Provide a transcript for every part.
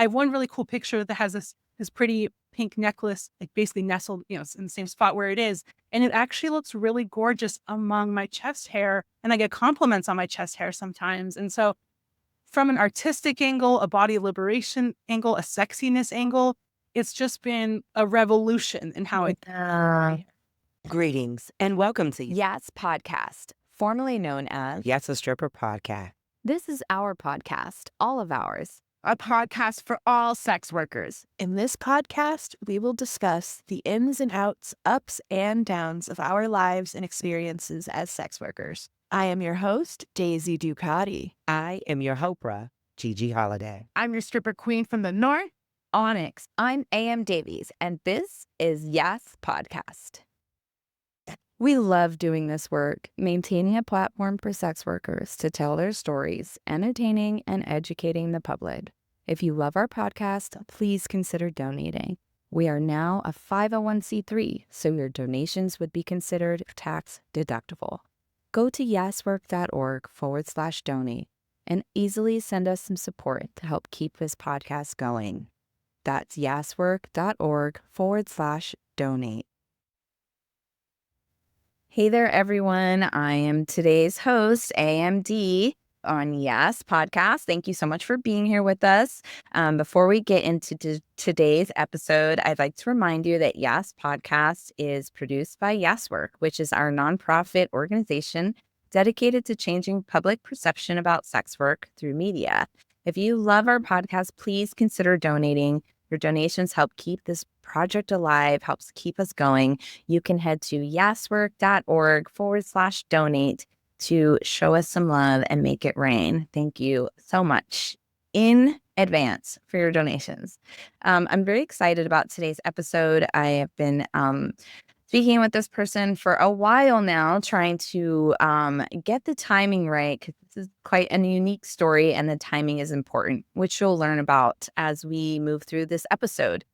I have one really cool picture that has this pretty pink necklace, like basically nestled, it's in the same spot where it is. And it actually looks really gorgeous among my chest hair. And I get compliments on my chest hair sometimes. And so from an artistic angle, a body liberation angle, a sexiness angle, it's just been a revolution in how it. Greetings and welcome to YAS Podcast, formerly known as YAS Stripper Podcast. This is our podcast, all of ours. A podcast for all sex workers. In this podcast, we will discuss the ins and outs, ups and downs of our lives and experiences as sex workers. I am your host, Daisy Ducati. I am your Hopra, Gigi Holiday. I'm your stripper queen from the north, Onyx. I'm AM Davies, and this is YAS Podcast. We love doing this work, maintaining a platform for sex workers to tell their stories, entertaining and educating the public. If you love our podcast, please consider donating. We are now a 501c3, so your donations would be considered tax deductible. Go to yaswork.org/donate and easily send us some support to help keep this podcast going. That's yaswork.org/donate. Hey there, everyone. I am today's host, AMD, on YAS Podcast. Thank you so much for being here with us. Before we get into today's episode, I'd like to remind you that YAS Podcast is produced by YAS Work, which is our nonprofit organization dedicated to changing public perception about sex work through media. If you love our podcast, please consider donating. Your donations help keep this project alive, helps keep us going. You can head to yaswork.org/donate to show us some love and make it rain. Thank you so much in advance for your donations. I'm very excited about today's episode. I have been speaking with this person for a while now, trying to get the timing right, because this is quite a unique story and the timing is important, which you'll learn about as we move through this episode.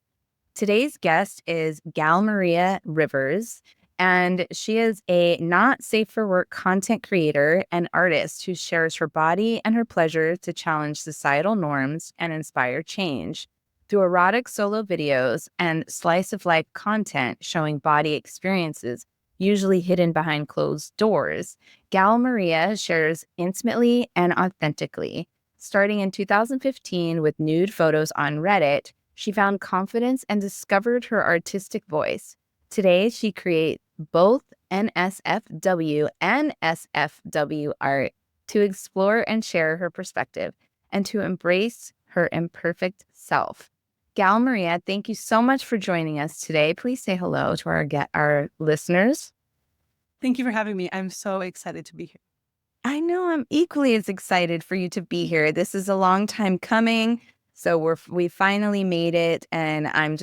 Today's guest is Gal Mariya Rivers, and she is a not safe for work content creator and artist who shares her body and her pleasure to challenge societal norms and inspire change. Through erotic solo videos and slice of life content showing body experiences, usually hidden behind closed doors, Gal Mariya shares intimately and authentically. Starting in 2015 with nude photos on Reddit, she found confidence and discovered her artistic voice. Today, she creates both NSFW and SFW art to explore and share her perspective and to embrace her imperfect self. Gal Mariya, thank you so much for joining us today. Please say hello to our listeners. Thank you for having me. I'm so excited to be here. I know I'm equally as excited for you to be here. This is a long time coming. So we finally made it, and I'm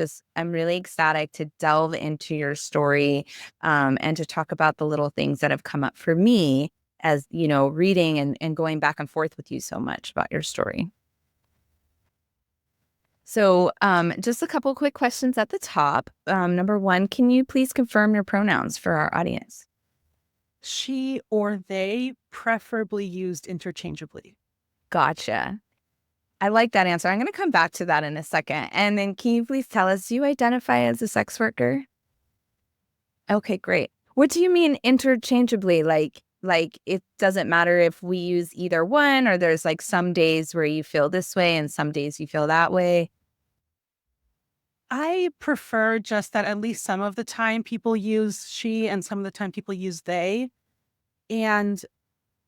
really ecstatic to delve into your story and to talk about the little things that have come up for me as, reading and going back and forth with you so much about your story. So just a couple quick questions at the top. Number one, can you please confirm your pronouns for our audience? She or they, preferably used interchangeably. Gotcha. I like that answer. I'm going to come back to that in a second. And then can you please tell us, do you identify as a sex worker? Okay, great. What do you mean interchangeably? Like it doesn't matter if we use either one, or there's like some days where you feel this way and some days you feel that way? I prefer just that at least some of the time people use she and some of the time people use they. And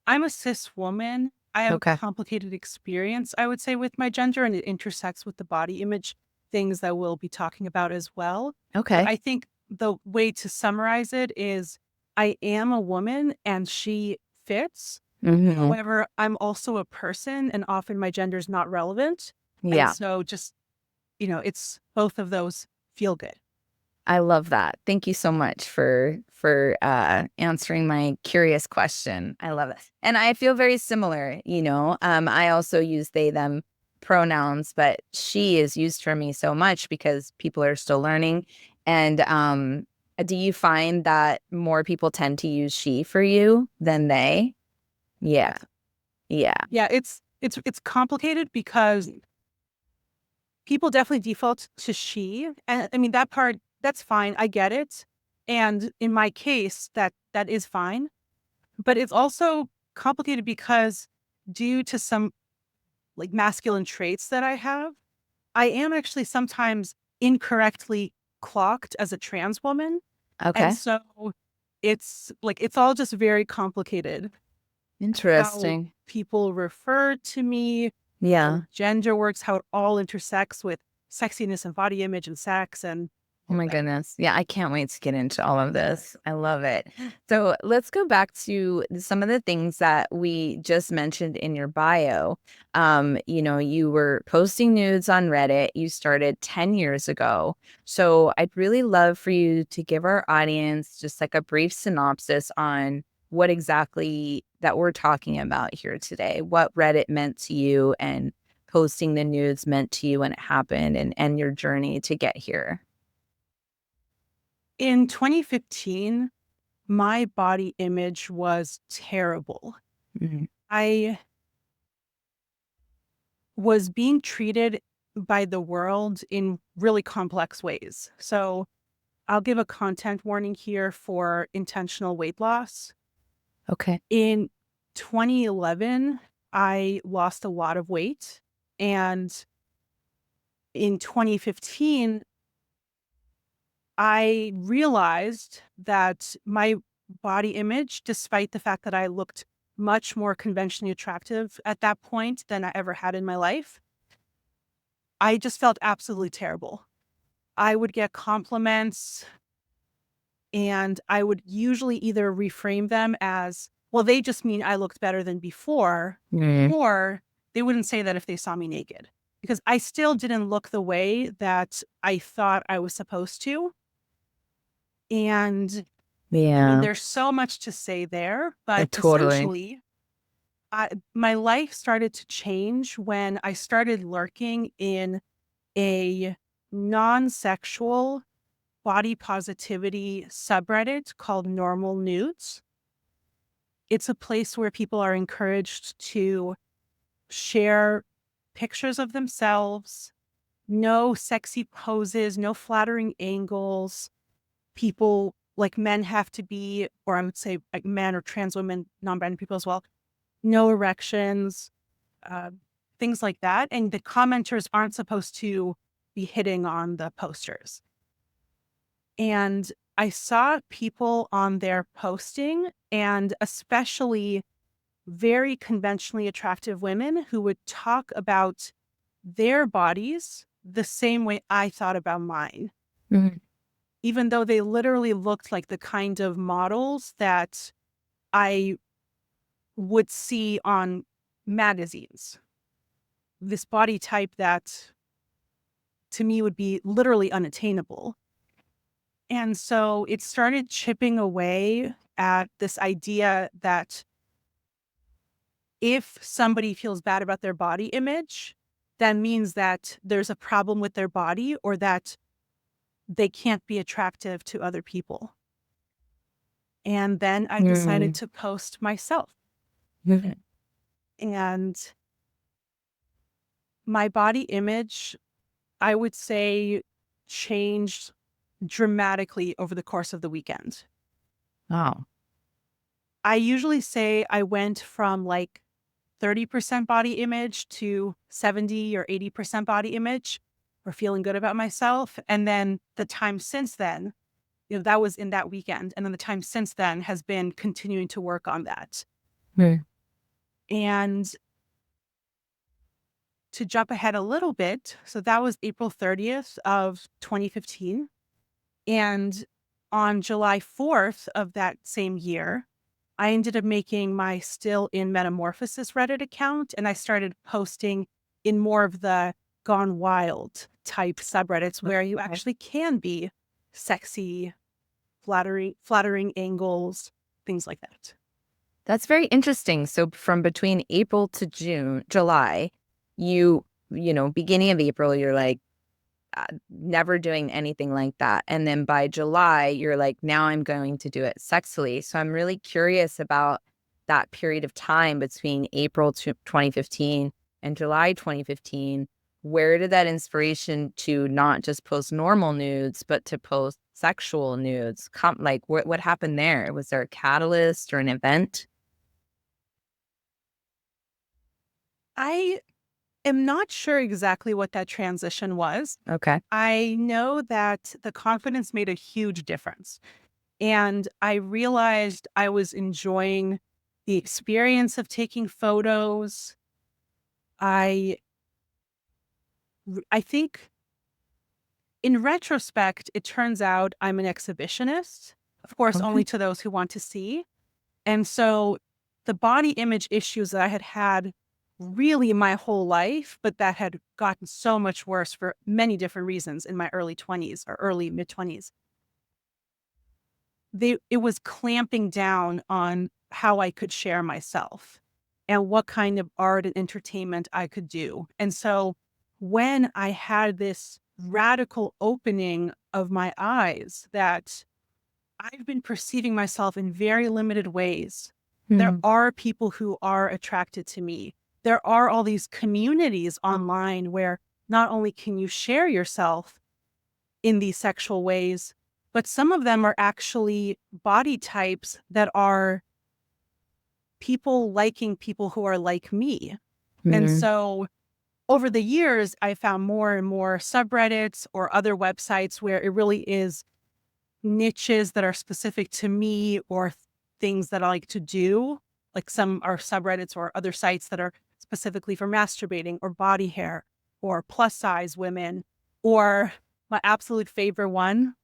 I'm a cis woman. I have a complicated experience, I would say, with my gender, and it intersects with the body image things that we'll be talking about as well. Okay. But I think the way to summarize it is I am a woman and she fits. Mm-hmm. However, I'm also a person, and often my gender is not relevant. Yeah. And so just, it's both of those feel good. I love that. Thank you so much for answering my curious question. I love it. And I feel very similar, I also use they, them pronouns, but she is used for me so much because people are still learning. And do you find that more people tend to use she for you than they? Yeah. Yeah, it's complicated because people definitely default to she. And I mean, that part, that's fine. I get it. And in my case, that is fine. But it's also complicated because due to some like masculine traits that I have, I am actually sometimes incorrectly clocked as a trans woman. Okay. And so it's all just very complicated. Interesting. How people refer to me, Yeah. how gender works, how it all intersects with sexiness and body image and sex and Oh my goodness. Yeah, I can't wait to get into all of this. I love it. So let's go back to some of the things that we just mentioned in your bio. You were posting nudes on Reddit. You started 10 years ago. So I'd really love for you to give our audience just like a brief synopsis on what exactly that we're talking about here today, what Reddit meant to you and posting the nudes meant to you when it happened and your journey to get here. In 2015, my body image was terrible. Mhm. I was being treated by the world in really complex ways. So I'll give a content warning here for intentional weight loss. Okay. In 2011, I lost a lot of weight. And in 2015, I realized that my body image, despite the fact that I looked much more conventionally attractive at that point than I ever had in my life, I just felt absolutely terrible. I would get compliments and I would usually either reframe them as, well, they just mean I looked better than before, or they wouldn't say that if they saw me naked because I still didn't look the way that I thought I was supposed to. And I mean, Yeah. there's so much to say there, but Totally. essentially, my life started to change when I started lurking in a non-sexual body positivity subreddit called Normal Nudes. It's a place where people are encouraged to share pictures of themselves, no sexy poses, no flattering angles. People like men have to be, or I would say like men or trans women, non-binary people as well, no erections, uh, things like that. And the commenters aren't supposed to be hitting on the posters. And I saw people on there posting, and especially very conventionally attractive women who would talk about their bodies the same way I thought about mine. Mhm. Even though they literally looked like the kind of models that I would see on magazines. This body type that to me would be literally unattainable. And so it started chipping away at this idea that if somebody feels bad about their body image, that means that there's a problem with their body or that they can't be attractive to other people. And then I decided to post myself. And my body image, I would say, changed dramatically over the course of the weekend. Wow. I usually say I went from like 30% body image to 70 or 80% body image or feeling good about myself. And then the time since then, that was in that weekend. And then the time since then has been continuing to work on that. And to jump ahead a little bit, so that was April 30th of 2015. And on July 4th of that same year, I ended up making my Still in Metamorphosis Reddit account, and I started posting in more of the Gone Wild type subreddits where you actually can be sexy, flattering angles, things like that. That's very interesting. So from between April to July, beginning of April, you're like never doing anything like that. And then by July, you're like, now I'm going to do it sexily. So I'm really curious about that period of time between April 2015 and July 2015. where did that inspiration to not just post normal nudes, but to post sexual nudes come? Like, what happened there? Was there a catalyst or an event? I am not sure exactly what that transition was. Okay. I know that the confidence made a huge difference. And I realized I was enjoying the experience of taking photos. I think in retrospect, it turns out I'm an exhibitionist, of course, Okay. only to those who want to see. And so the body image issues that I had had really my whole life, but that had gotten so much worse for many different reasons in my early 20s or early mid 20s. It was clamping down on how I could share myself and what kind of art and entertainment I could do. And so when I had this radical opening of my eyes that I've been perceiving myself in very limited ways. There are people who are attracted to me. There are all these communities online where not only can you share yourself in these sexual ways, but some of them are actually body types that are people liking people who are like me. And so over the years, I found more and more subreddits or other websites where it really is niches that are specific to me or things that I like to do. Like some are subreddits or other sites that are specifically for masturbating or body hair or plus size women. Or my absolute favorite one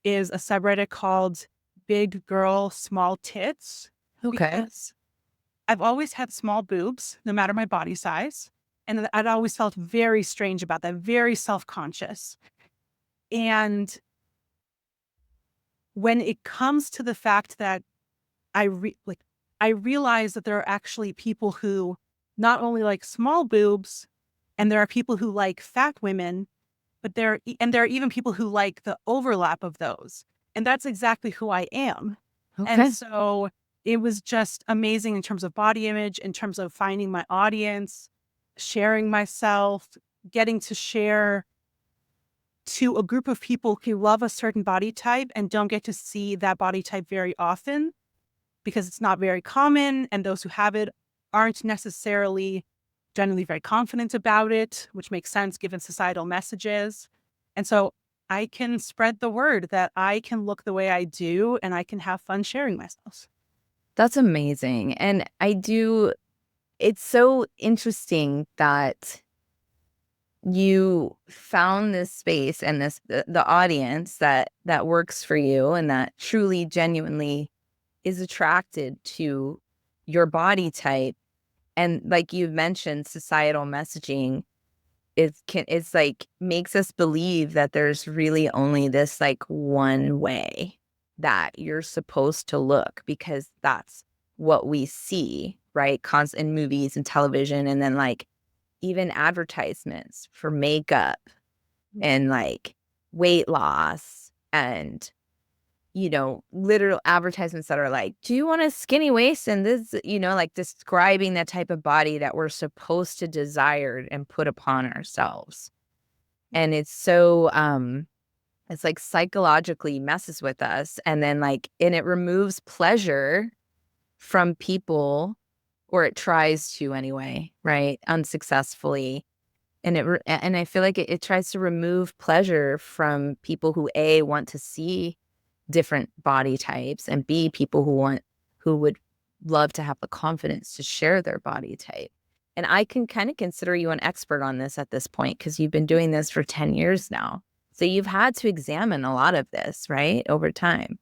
is a subreddit called Big Girl Small Tits. Okay. Because I've always had small boobs, no matter my body size. And I'd always felt very strange about that, very self-conscious. And when it comes to the fact that I realize that there are actually people who not only like small boobs, and there are people who like fat women, but there are even people who like the overlap of those. And that's exactly who I am. Okay. And so it was just amazing in terms of body image, in terms of finding my audience, sharing myself, getting to share to a group of people who love a certain body type and don't get to see that body type very often because it's not very common. And those who have it aren't necessarily generally very confident about it, which makes sense given societal messages. And so I can spread the word that I can look the way I do and I can have fun sharing myself. That's amazing. And it's so interesting that you found this space and the audience that works for you and that truly genuinely is attracted to your body type. And like you mentioned, societal messaging it's like makes us believe that there's really only this like one way that you're supposed to look because that's what we see, right? In movies and television, and then like even advertisements for makeup and like weight loss and literal advertisements that are like, do you want a skinny waist? And this, like describing that type of body that we're supposed to desire and put upon ourselves. And it's so, it's like psychologically messes with us. And then and it removes pleasure from people, or it tries to anyway, right? Unsuccessfully. And I feel like it tries to remove pleasure from people who want to see different body types, and B, people who would love to have the confidence to share their body type. And I can kind of consider you an expert on this at this point because you've been doing this for 10 years now. So you've had to examine a lot of this, right, over time.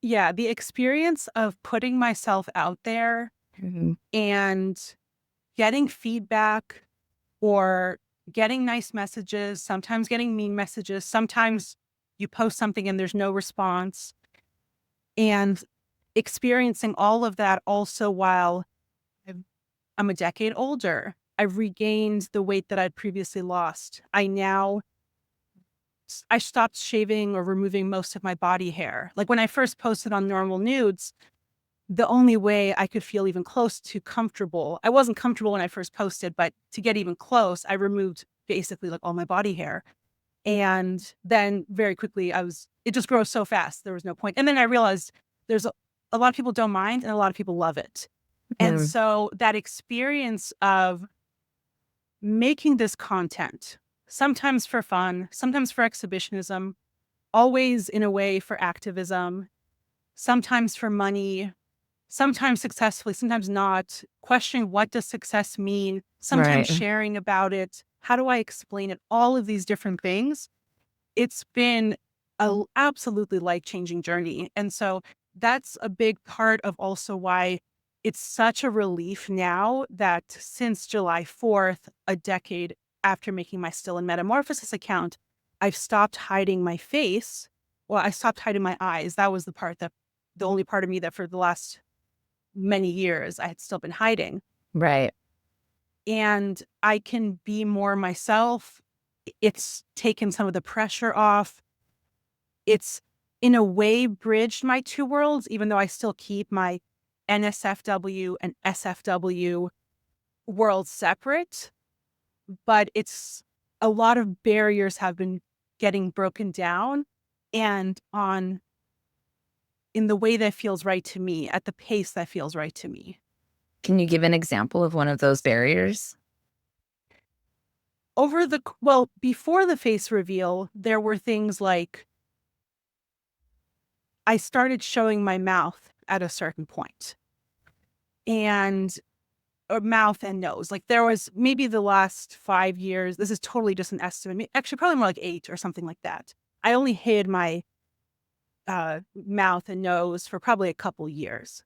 Yeah, the experience of putting myself out there and getting feedback or getting nice messages, sometimes getting mean messages, sometimes you post something and there's no response, and experiencing all of that also while I'm a decade older. I've regained the weight that I'd previously lost. I stopped shaving or removing most of my body hair. Like when I first posted on normal nudes, the only way I could feel even close to comfortable, I wasn't comfortable when I first posted, but to get even close, I removed basically like all my body hair. And then very quickly it just grows so fast. There was no point. And then I realized there's a lot of people don't mind and a lot of people love it. And so that experience of making this content, sometimes for fun, sometimes for exhibitionism, always in a way for activism, sometimes for money, sometimes successfully, sometimes not, questioning what does success mean, sometimes sharing about it. How do I explain it? All of these different things. It's been an absolutely life-changing journey. And so that's a big part of also why it's such a relief now that since July 4th, a decade after making my Still in Metamorphosis account, I've stopped hiding my face. Well, I stopped hiding my eyes. That was the only part of me that for the last many years I had still been hiding. Right. And I can be more myself. It's taken some of the pressure off. It's in a way bridged my two worlds, even though I still keep my NSFW and SFW worlds separate. But it's a lot of barriers have been getting broken down and in the way that feels right to me, at the pace that feels right to me. Can you give an example of one of those barriers? Before the face reveal, there were things like I started showing my mouth at a certain point, or mouth and nose. Like there was maybe the last 5 years, this is totally just an estimate, actually probably more like 8 or something like that. I only hid my mouth and nose for probably a couple years.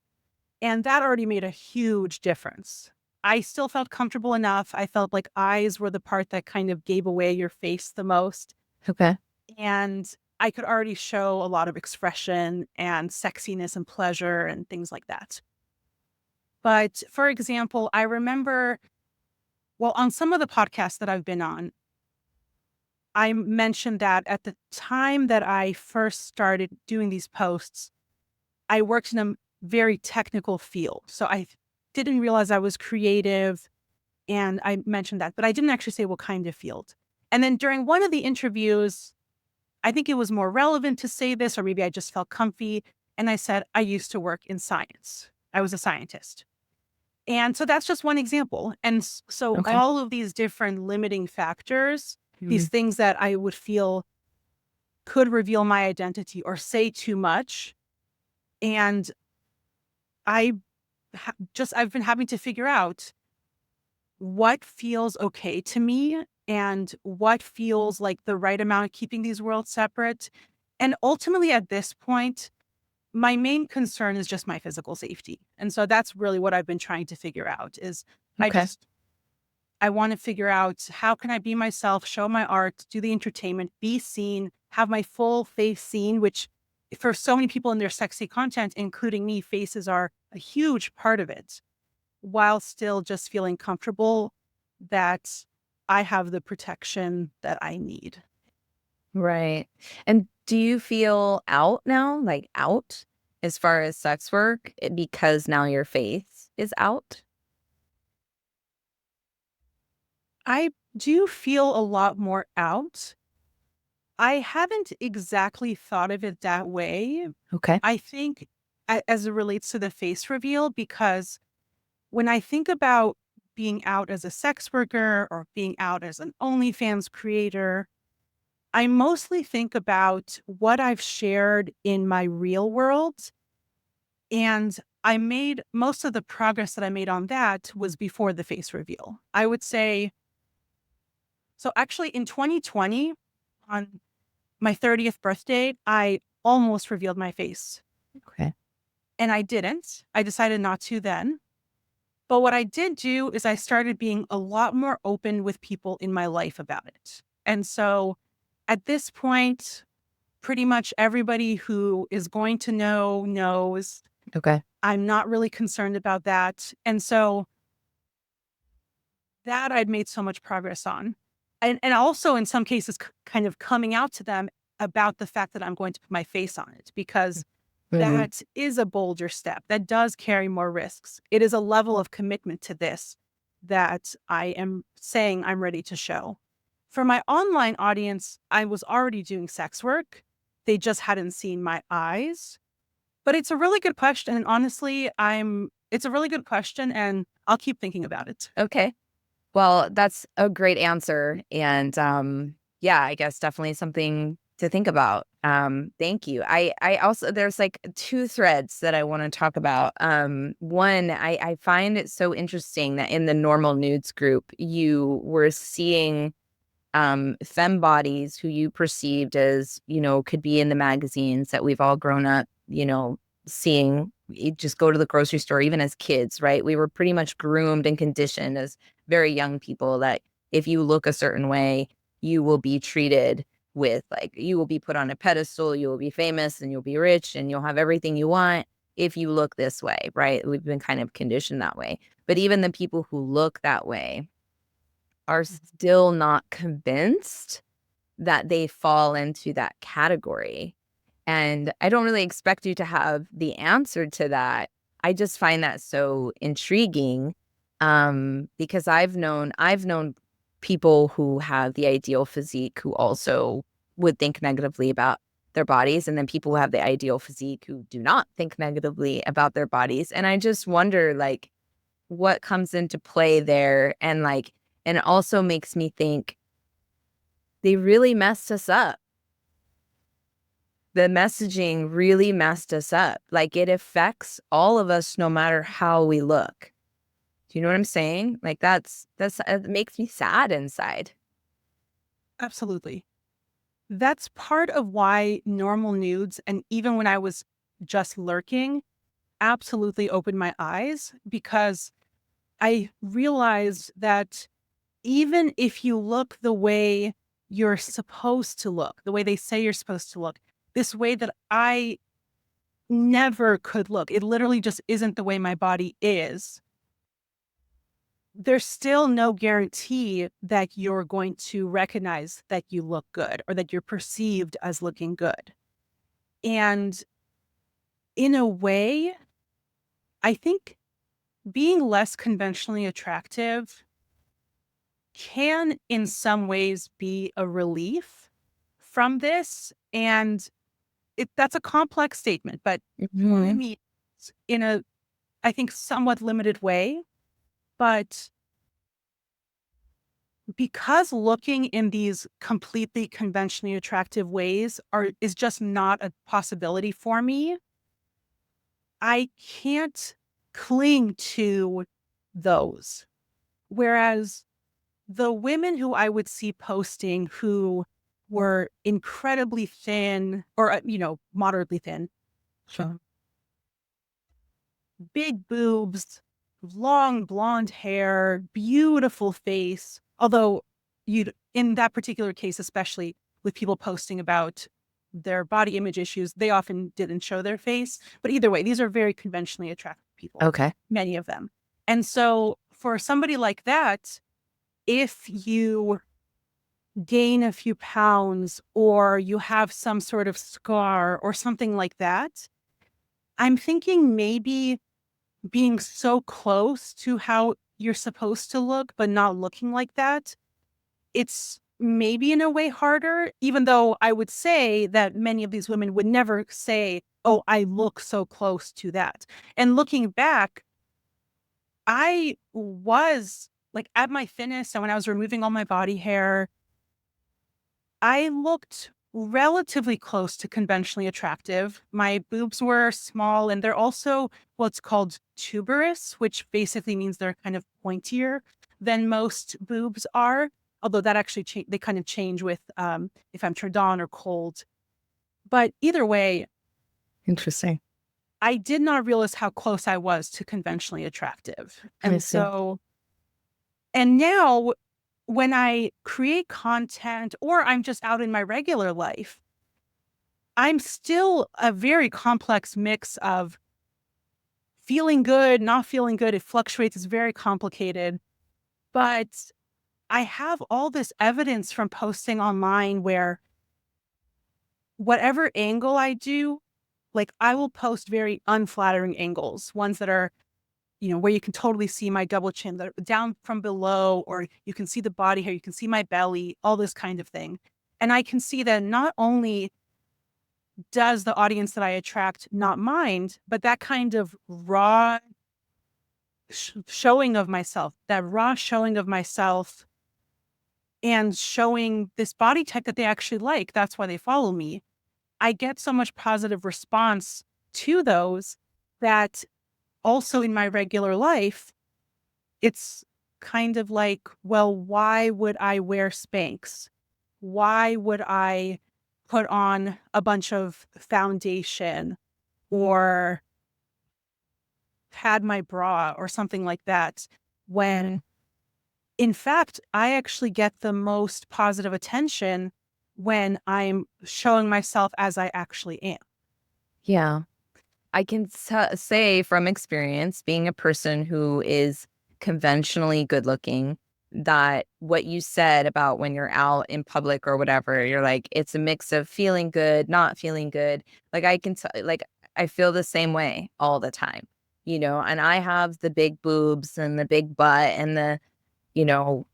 And that already made a huge difference. I still felt comfortable enough. I felt like eyes were the part that kind of gave away your face the most. Okay. And I could already show a lot of expression and sexiness and pleasure and things like that. But for example, I remember, on some of the podcasts that I've been on, I mentioned that at the time that I first started doing these posts, I worked in a very technical field. So I didn't realize I was creative. And I mentioned that, but I didn't actually say what kind of field. And then during one of the interviews, I think it was more relevant to say this, or maybe I just felt comfy. And I said, I used to work in science. I was a scientist. And so that's just one example. And so all of these different limiting factors, these things that I would feel could reveal my identity or say too much. And I've been having to figure out what feels okay to me and what feels like the right amount of keeping these worlds separate. And ultimately at this point, my main concern is just my physical safety. And so that's really what I've been trying to figure out is I want to figure out how can I be myself, show my art, do the entertainment, be seen, have my full face seen, which for so many people in their sexy content, including me, faces are a huge part of it, while still just feeling comfortable that I have the protection that I need. Right. And do you feel out now, like out as far as sex work because now your face is out? I do feel a lot more out. I haven't exactly thought of it that way. Okay. I think as it relates to the face reveal, because when I think about being out as a sex worker or being out as an OnlyFans creator, I mostly think about what I've shared in my real world. And I made most of the progress that I made on that was before the face reveal. I would say, so actually in 2020, on my 30th birthday, I almost revealed my face. Okay. And I didn't. I decided not to then. But what I did do is I started being a lot more open with people in my life about it. And so at this point, pretty much everybody who is going to know knows. Okay. I'm not really concerned about that. And so that I'd made so much progress on. And also in some cases, kind of coming out to them about the fact that I'm going to put my face on it. Because that is a bolder step. That does carry more risks. It is a level of commitment to this that I am saying I'm ready to show. For my online audience, I was already doing sex work. They just hadn't seen my eyes. But it's a really good question. And honestly, it's a really good question and I'll keep thinking about it. Okay. Well, that's a great answer. And yeah, I guess definitely something to think about. Thank you. I also, there's like two threads that I want to talk about. One, I find it so interesting that in the normal nudes group, you were seeing femme bodies who you perceived as, could be in the magazines that we've all grown up, seeing. You just go to the grocery store, even as kids, right? We were pretty much groomed and conditioned as very young people that if you look a certain way, you will be treated with, like, you will be put on a pedestal, you will be famous and you'll be rich and you'll have everything you want if you look this way, right? We've been kind of conditioned that way. But even the people who look that way are still not convinced that they fall into that category. And I don't really expect you to have the answer to that. I just find that so intriguing because I've known people who have the ideal physique who also would think negatively about their bodies, and then people who have the ideal physique who do not think negatively about their bodies. And I just wonder, like, what comes into play there, and it also makes me think they really messed us up. The messaging really messed us up. Like, it affects all of us no matter how we look. Do you know what I'm saying? Like, that's it makes me sad inside. Absolutely. That's part of why normal nudes, and even when I was just lurking, absolutely opened my eyes, because I realized that even if you look the way you're supposed to look, the way they say you're supposed to look, this way that I never could look, it literally just isn't the way my body is. There's still no guarantee that you're going to recognize that you look good or that you're perceived as looking good. And in a way, I think being less conventionally attractive can in some ways be a relief from this. And that's a complex statement, but for me, in a, I think, somewhat limited way. But because looking in these completely conventionally attractive ways is just not a possibility for me, I can't cling to those. Whereas the women who I would see posting who were incredibly thin or, moderately thin, Sure. big boobs, long blonde hair, beautiful face. Although in that particular case, especially with people posting about their body image issues, they often didn't show their face. But either way, these are very conventionally attractive people. Okay. Many of them. And so for somebody like that, if you gain a few pounds or you have some sort of scar or something like that, I'm thinking maybe being so close to how you're supposed to look, but not looking like that, it's maybe in a way harder, even though I would say that many of these women would never say, oh, I look so close to that. And looking back, I was like at my thinnest, and when I was removing all my body hair, I looked relatively close to conventionally attractive. My boobs were small, and they're also what's called tuberous, which basically means they're kind of pointier than most boobs are. Although that actually they kind of change with if I'm turned on or cold. But either way, Interesting. I did not realize how close I was to conventionally attractive. I And see. and now when I create content or I'm just out in my regular life, I'm still a very complex mix of feeling good, not feeling good. It fluctuates. It's very complicated. But I have all this evidence from posting online where whatever angle I do, like I will post very unflattering angles, ones that are, where you can totally see my double chin, that are down from below, or you can see the body hair, you can see my belly, all this kind of thing. And I can see that not only does the audience that I attract not mind, but that kind of raw showing of myself, and showing this body type that they actually like, that's why they follow me. I get so much positive response to those that also in my regular life, it's kind of like, well, why would I wear Spanx? Why would I put on a bunch of foundation or pad my bra or something like that, when in fact, I actually get the most positive attention when I'm showing myself as I actually am. Yeah. I can say from experience, being a person who is conventionally good looking, that what you said about when you're out in public or whatever, you're like, it's a mix of feeling good, not feeling good. Like I can tell, like I feel the same way all the time, and I have the big boobs and the big butt and the, you know,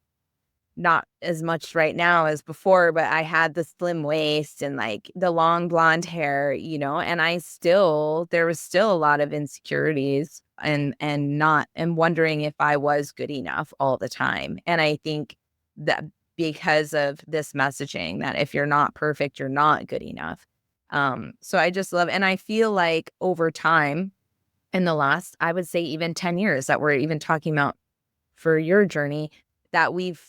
not as much right now as before, but I had the slim waist and like the long blonde hair, and there was still a lot of insecurities and wondering if I was good enough all the time. And I think that because of this messaging that if you're not perfect, you're not good enough. So I just love, and I feel like over time in the last, I would say even 10 years that we're even talking about for your journey, that we've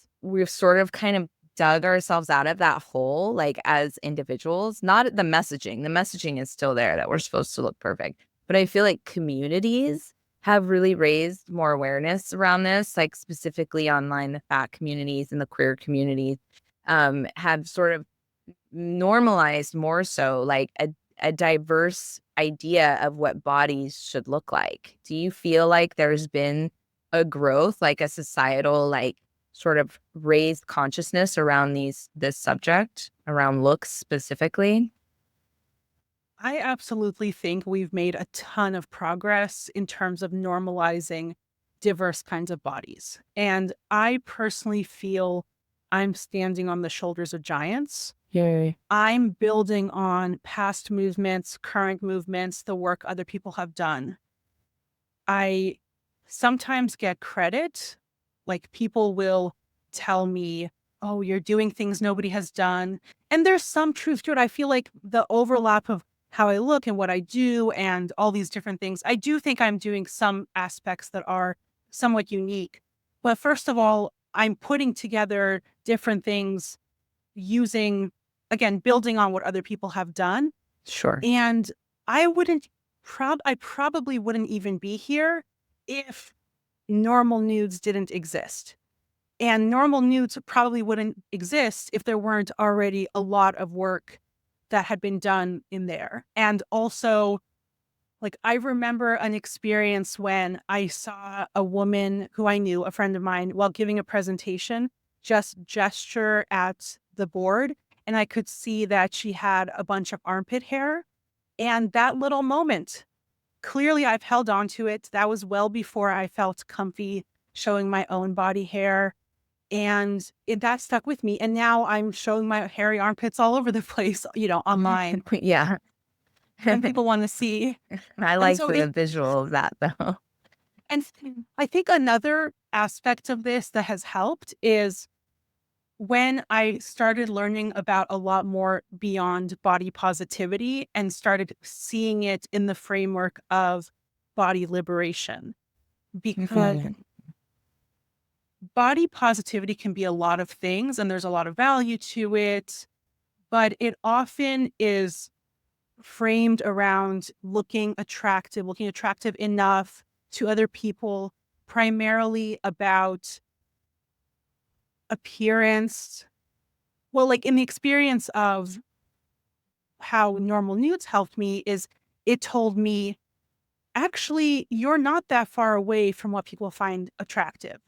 sort of kind of dug ourselves out of that hole, like as individuals, not the messaging. The messaging is still there that we're supposed to look perfect. But I feel like communities have really raised more awareness around this, like specifically online, the fat communities and the queer communities have sort of normalized more so like a diverse idea of what bodies should look like. Do you feel like there's been a growth, like a societal, like sort of raised consciousness around this subject, around looks specifically? I absolutely think we've made a ton of progress in terms of normalizing diverse kinds of bodies. And I personally feel I'm standing on the shoulders of giants. Yay. I'm building on past movements, current movements, the work other people have done. I sometimes get credit, like people will tell me, oh, you're doing things nobody has done. And there's some truth to it. I feel like the overlap of how I look and what I do and all these different things, I do think I'm doing some aspects that are somewhat unique. But first of all, I'm putting together different things using, again, building on what other people have done. Sure. And I probably wouldn't even be here if normal nudes didn't exist. And normal nudes probably wouldn't exist if there weren't already a lot of work that had been done in there. And also, like, I remember an experience when I saw a woman who I knew, a friend of mine, while giving a presentation, just gesture at the board. And I could see that she had a bunch of armpit hair. And that little moment, clearly I've held on to it. That was well before I felt comfy showing my own body hair. And that stuck with me. And now I'm showing my hairy armpits all over the place, online. Yeah. And people want to see. I like so the visual of that though. And I think another aspect of this that has helped is when I started learning about a lot more beyond body positivity and started seeing it in the framework of body liberation. Because body positivity can be a lot of things and there's a lot of value to it, but it often is framed around looking attractive enough to other people, primarily about appearance. Well, like in the experience of how normal nudes helped me is it told me, actually, you're not that far away from what people find attractive.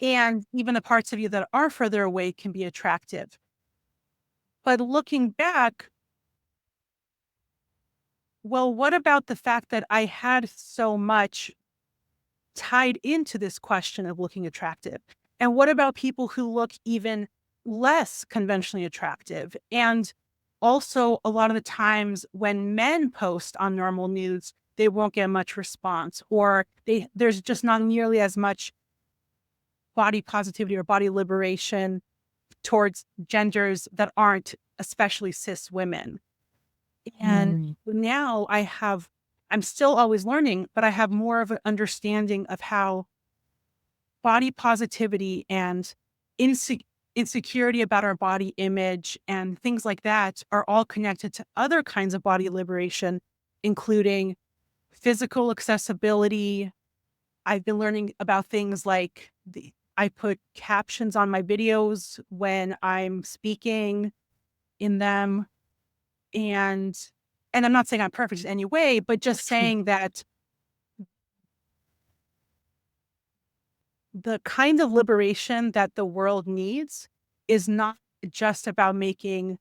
And even the parts of you that are further away can be attractive. But looking back, well, what about the fact that I had so much tied into this question of looking attractive? And what about people who look even less conventionally attractive? And also, a lot of the times when men post on normal nudes, they won't get much response, or there's just not nearly as much body positivity or body liberation towards genders that aren't especially cis women. And now I'm still always learning, but I have more of an understanding of how body positivity and insecurity about our body image and things like that are all connected to other kinds of body liberation, including physical accessibility. I've been learning about things like I put captions on my videos when I'm speaking in them. And I'm not saying I'm perfect in any way, but just saying that the kind of liberation that the world needs is not just about making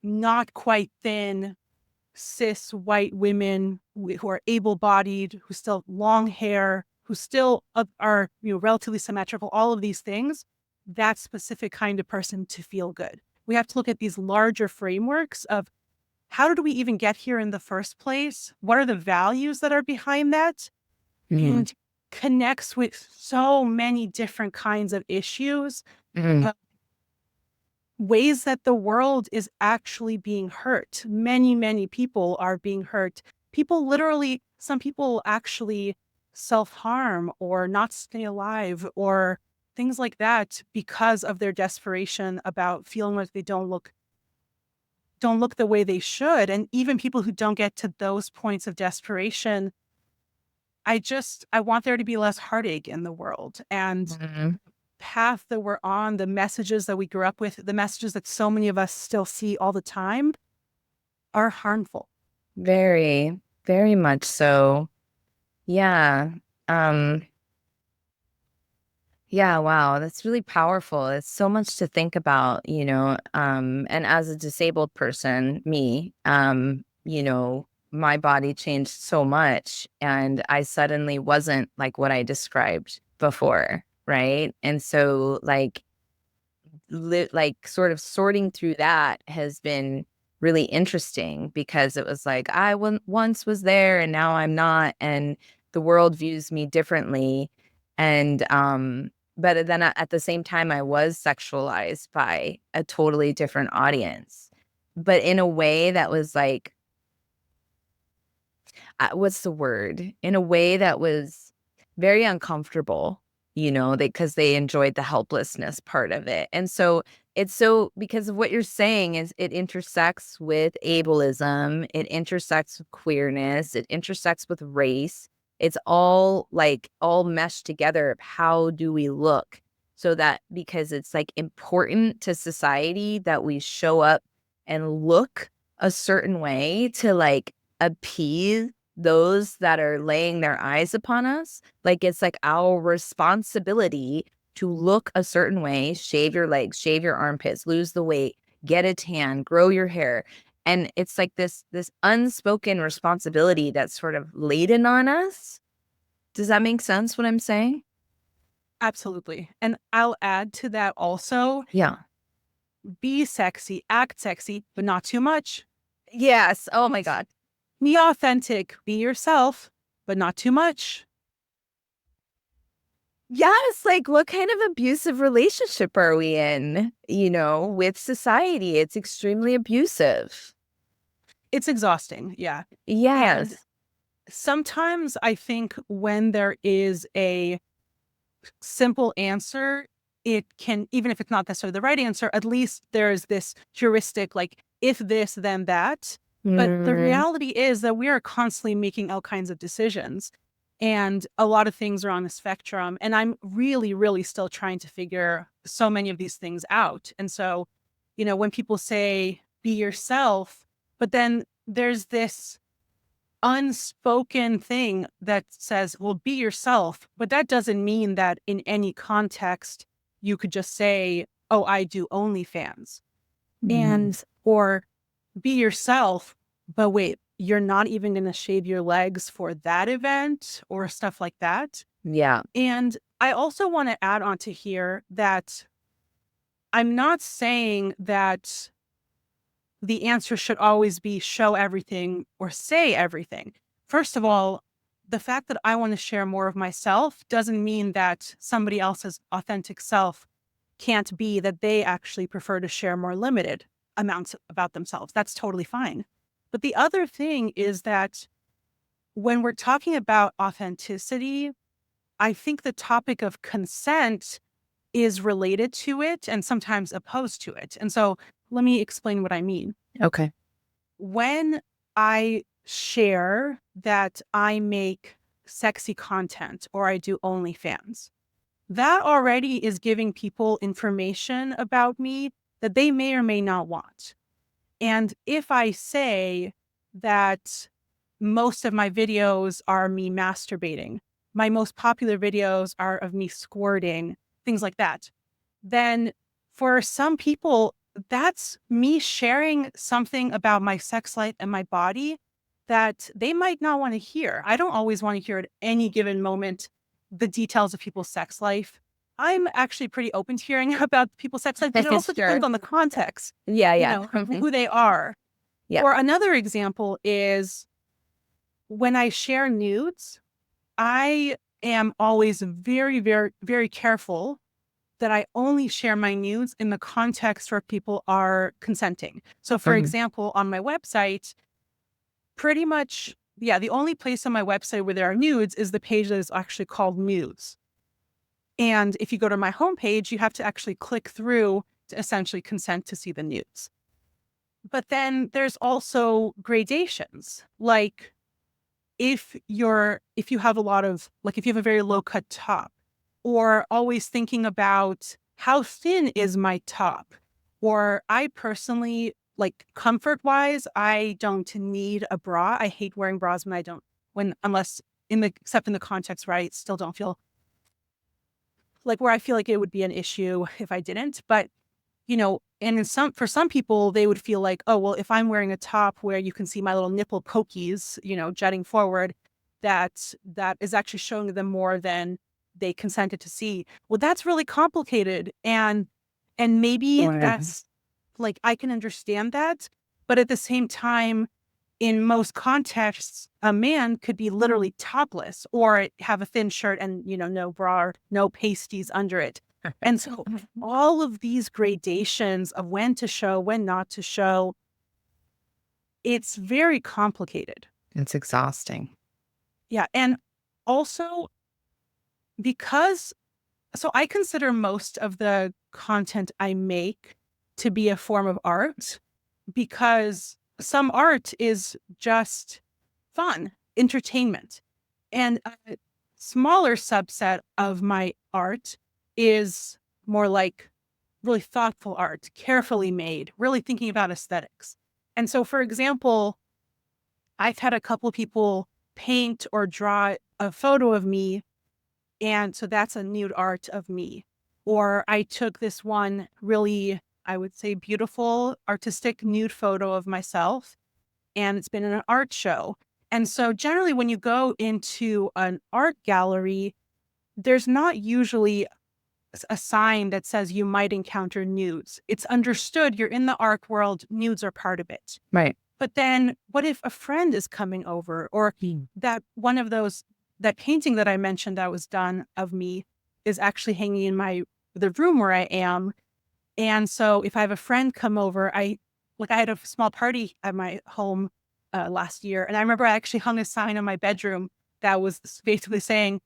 not quite thin, cis white women who are able-bodied, who still have long hair, who still are relatively symmetrical, all of these things, that specific kind of person to feel good. We have to look at these larger frameworks of how did we even get here in the first place? What are the values that are behind that? And connects with so many different kinds of issues, ways that the world is actually being hurt. Many, many people are being hurt. People literally, some people actually self-harm or not stay alive or things like that because of their desperation about feeling like they don't look the way they should. And even people who don't get to those points of desperation, I want there to be less heartache in the world. And path that we're on, the messages that we grew up with, the messages that so many of us still see all the time are harmful. Very, very much so. Yeah. Yeah, wow, that's really powerful. It's so much to think about, and as a disabled person, me, my body changed so much and I suddenly wasn't like what I described before, right? And so like sort of sorting through that has been really interesting because it was like I once was there and now I'm not, and the world views me differently. And but then at the same time, I was sexualized by a totally different audience, but in a way that was like, what's the word? In a way that was very uncomfortable, because they enjoyed the helplessness part of it. And so it's so, because of what you're saying is it intersects with ableism, it intersects with queerness, it intersects with race. It's all meshed together of how do we look, so that because it's like important to society that we show up and look a certain way to like appease those that are laying their eyes upon us. Like it's like our responsibility to look a certain way, shave your legs, shave your armpits, lose the weight, get a tan, grow your hair. And it's like this unspoken responsibility that's sort of laden on us. Does that make sense what I'm saying? Absolutely. And I'll add to that also, Yeah. be sexy, act sexy, but not too much. Yes. Oh my God. Be authentic, be yourself, but not too much. Yes, like what kind of abusive relationship are we in, with society? It's extremely abusive. It's exhausting. Yeah. Yes. And sometimes I think when there is a simple answer, it can, even if it's not necessarily the right answer, at least there's this heuristic, like if this, then that. But the reality is that we are constantly making all kinds of decisions. And a lot of things are on the spectrum. And I'm really, really still trying to figure so many of these things out. And so, when people say, be yourself, but then there's this unspoken thing that says, well, be yourself. But that doesn't mean that in any context, you could just say, oh, I do OnlyFans. And, or be yourself, but wait, you're not even going to shave your legs for that event or stuff like that. Yeah. And I also want to add on to here that I'm not saying that the answer should always be show everything or say everything. First of all, the fact that I want to share more of myself doesn't mean that somebody else's authentic self can't be that they actually prefer to share more limited amounts about themselves. That's totally fine. But the other thing is that when we're talking about authenticity, I think the topic of consent is related to it and sometimes opposed to it. And so let me explain what I mean. Okay. When I share that I make sexy content or I do OnlyFans, that already is giving people information about me that they may or may not want. And if I say that most of my videos are me masturbating, my most popular videos are of me squirting, things like that, then for some people, that's me sharing something about my sex life and my body that they might not want to hear. I don't always want to hear at any given moment the details of people's sex life. I'm actually pretty open to hearing about people's sex life, but it also Sure. depends on the context, Yeah. you Yeah. know, who they are. Yeah. Or another example is when I share nudes, I am always very, very, very careful that I only share my nudes in the context where people are consenting. So for Mhm. example, on my website, pretty much, the only place on my website where there are nudes is the page that is actually called Nudes. And if you go to my homepage, you have to actually click through to essentially consent to see the nudes. But then there's also gradations. Like if you have a lot of, like if you have a very low cut top, or always thinking about how thin is my top, or I personally, like comfort wise, I don't need a bra. I hate wearing bras except in the context where I still don't feel like where I feel like it would be an issue if I didn't. But, and for some people, they would feel like, oh, well, if I'm wearing a top where you can see my little nipple pokies, jutting forward, that is actually showing them more than they consented to see. Well, that's really complicated. And maybe Yeah. that's like, I can understand that. But at the same time, in most contexts, a man could be literally topless or have a thin shirt and, no bra or no pasties under it. And so all of these gradations of when to show, when not to show, it's very complicated. It's exhausting. Yeah. And also so I consider most of the content I make to be a form of art because some art is just fun, entertainment. And a smaller subset of my art is more like really thoughtful art, carefully made, really thinking about aesthetics. And so, for example, I've had a couple of people paint or draw a photo of me. And so that's a nude art of me. Or I took this one really, I would say, beautiful, artistic nude photo of myself, and it's been in an art show. And so generally when you go into an art gallery, there's not usually a sign that says you might encounter nudes. It's understood you're in the art world, nudes are part of it. Right. But then what if a friend is coming over or that one of those, that painting that I mentioned that was done of me is actually hanging in the room where I am. And so if I have a friend come over, I had a small party at my home last year. And I remember I actually hung a sign in my bedroom that was basically saying,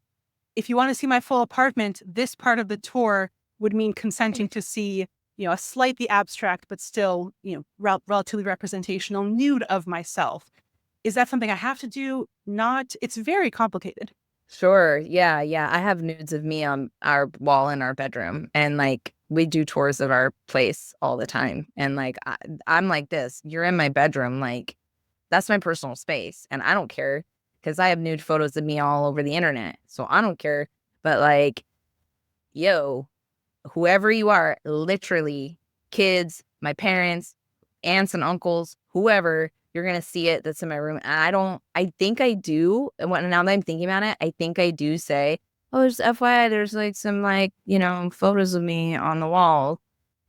if you want to see my full apartment, this part of the tour would mean consenting to see, a slightly abstract, but still, relatively representational nude of myself. Is that something I have to do? Not. It's very complicated. Sure. Yeah. Yeah. I have nudes of me on our wall in our bedroom. And like, we do tours of our place all the time. And like, I'm like this, you're in my bedroom. Like, that's my personal space. And I don't care because I have nude photos of me all over the internet. So I don't care. But like, yo, whoever you are, literally kids, my parents, aunts and uncles, whoever, you're going to see it that's in my room. And I think I do. Now that I'm thinking about it, I think I do say, oh, just FYI, there's like some like, photos of me on the wall.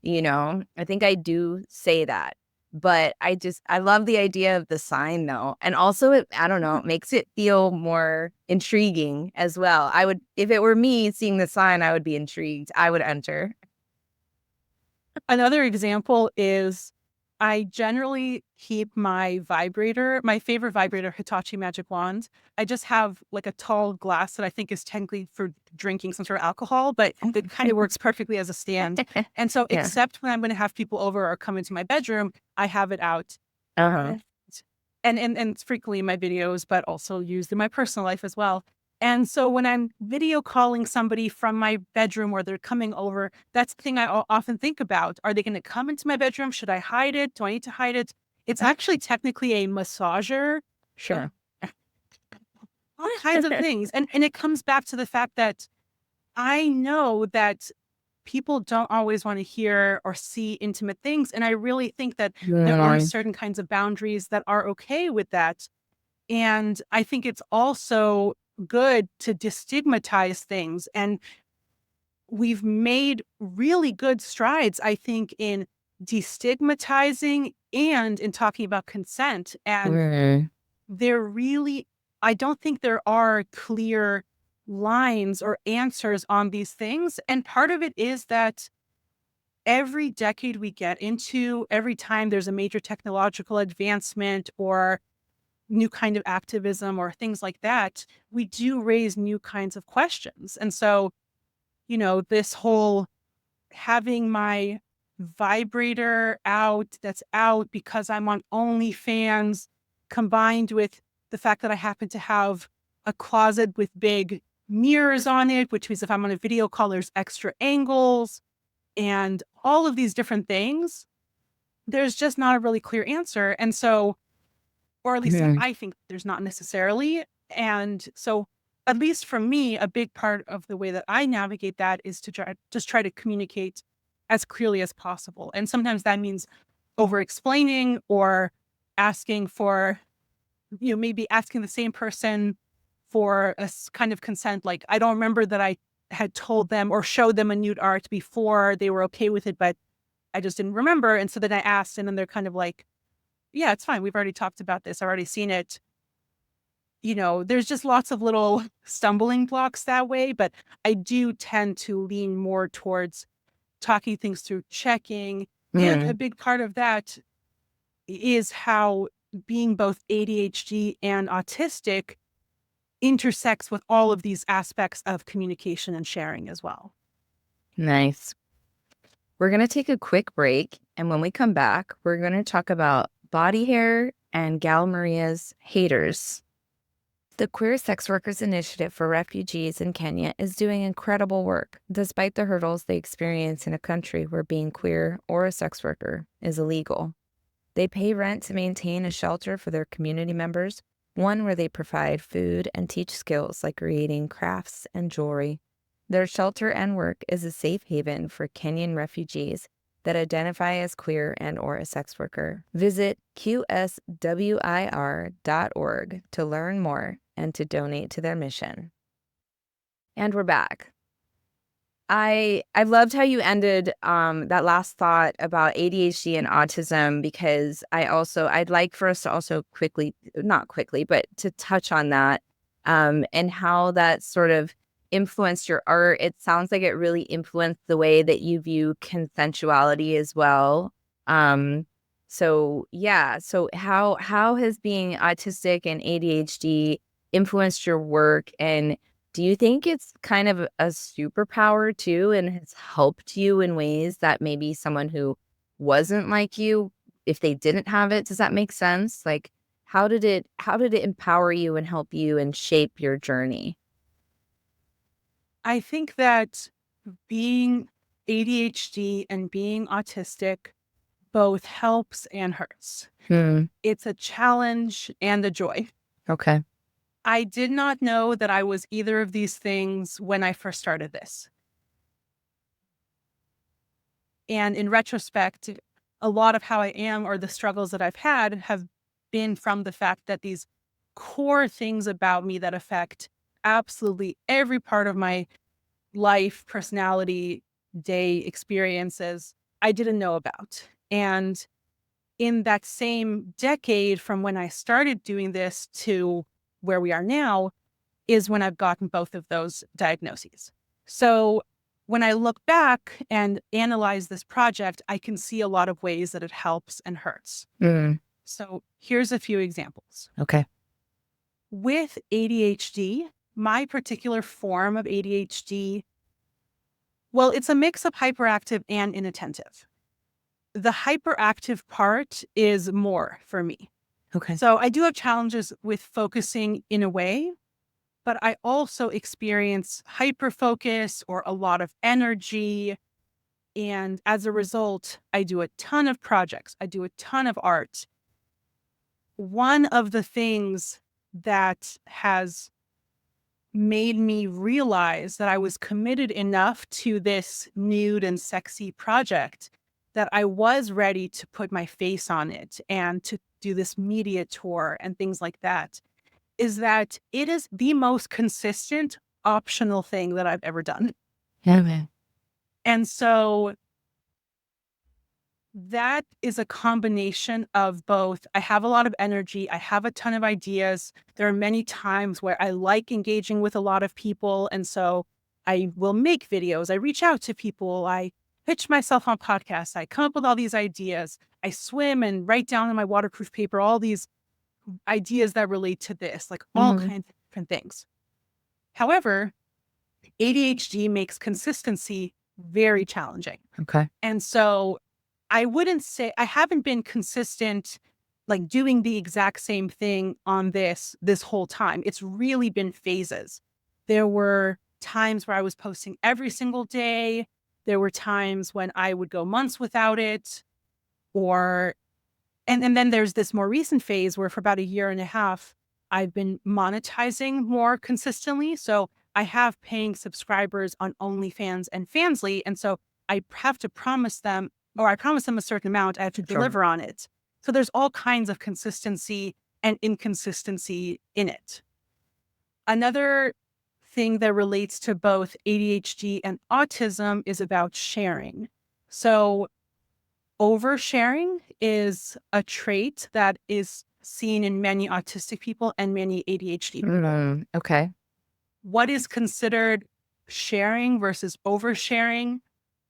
I think I do say that. But I love the idea of the sign though. And also I don't know, it makes it feel more intriguing as well. If it were me seeing the sign, I would be intrigued. I would enter. Another example is I generally keep my favorite vibrator, Hitachi Magic Wand. I just have like a tall glass that I think is technically for drinking some sort of alcohol, but it kind of works perfectly as a stand. And so Yeah. except when I'm going to have people over or come into my bedroom, I have it out. Uh-huh. And it's frequently in my videos, but also used in my personal life as well. And so when I'm video calling somebody from my bedroom or they're coming over, that's the thing I often think about. Are they going to come into my bedroom? Should I hide it? Do I need to hide it? It's actually technically a massager. Sure. All kinds of things. And it comes back to the fact that I know that people don't always want to hear or see intimate things. And I really think that there are certain kinds of boundaries that are okay with that. And I think it's also good to destigmatize things. And we've made really good strides, I think, in destigmatizing and in talking about consent. And I don't think there are clear lines or answers on these things. And part of it is that every decade we get into, every time there's a major technological advancement or new kind of activism or things like that, we do raise new kinds of questions. And so, this whole having my vibrator that's out because I'm on OnlyFans, combined with the fact that I happen to have a closet with big mirrors on it, which means if I'm on a video call, there's extra angles and all of these different things, there's just not a really clear answer. And so, or at least I think there's not necessarily. And so, at least for me, a big part of the way that I navigate that is to try to communicate as clearly as possible. And sometimes that means over explaining or asking for, maybe asking the same person for a kind of consent. Like, I don't remember that I had told them or showed them a nude art before they were okay with it, but I just didn't remember. And so then I asked, and then they're kind of like, yeah, it's fine. We've already talked about this. I've already seen it. There's just lots of little stumbling blocks that way, but I do tend to lean more towards talking things through, checking. And a big part of that is how being both ADHD and autistic intersects with all of these aspects of communication and sharing as well. Nice. We're going to take a quick break. And when we come back, we're going to talk about body hair and Gal Mariya's haters. The Queer Sex Workers Initiative for Refugees in Kenya is doing incredible work, despite the hurdles they experience in a country where being queer or a sex worker is illegal. They pay rent to maintain a shelter for their community members, one where they provide food and teach skills like creating crafts and jewelry. Their shelter and work is a safe haven for Kenyan refugees that identify as queer and or a sex worker. Visit qswir.org to learn more and to donate to their mission. And we're back. I loved how you ended that last thought about ADHD and autism, because I'd like for us to also not quickly, but to touch on that and how that sort of influenced your art. It sounds like it really influenced the way that you view consensuality as well. So how has being autistic and ADHD influenced your work, and do you think it's kind of a superpower too and has helped you in ways that maybe someone who wasn't like you, if they didn't have it? Does that make sense? Like, how did it empower you and help you and shape your journey? I think that being ADHD and being autistic both helps and hurts. It's a challenge and a joy. Okay. I did not know that I was either of these things when I first started this. And in retrospect, a lot of how I am or the struggles that I've had have been from the fact that these core things about me that affect absolutely every part of my life, personality, day experiences, I didn't know about. And in that same decade from when I started doing this to where we are now is when I've gotten both of those diagnoses. So when I look back and analyze this project, I can see a lot of ways that it helps and hurts. So here's a few examples. Okay. With ADHD, my particular form of ADHD, well, it's a mix of hyperactive and inattentive. The hyperactive part is more for me. Okay. So I do have challenges with focusing in a way, but I also experience hyperfocus or a lot of energy. And as a result, I do a ton of projects. I do a ton of art. One of the things that has made me realize that I was committed enough to this nude and sexy project that I was ready to put my face on it and to do this media tour and things like that, is that it is the most consistent optional thing that I've ever done. Yeah, man. And so that is a combination of both. I have a lot of energy. I have a ton of ideas. There are many times where I like engaging with a lot of people. And so I will make videos. I reach out to people. I pitch myself on podcasts. I come up with all these ideas. I swim and write down on my waterproof paper all these ideas that relate to this, like all kinds of different things. However, ADHD makes consistency very challenging. Okay. And so I wouldn't say I haven't been consistent, like doing the exact same thing on this whole time. It's really been phases. There were times where I was posting every single day. There were times when I would go months without it. And then there's this more recent phase where for about a year and a half, I've been monetizing more consistently. So I have paying subscribers on OnlyFans and Fansly. And so I have to promise them, or I promise them a certain amount, I have to deliver on it. So there's all kinds of consistency and inconsistency in it. Another thing that relates to both ADHD and autism is about sharing. So oversharing is a trait that is seen in many autistic people and many ADHD people. Okay. What is considered sharing versus oversharing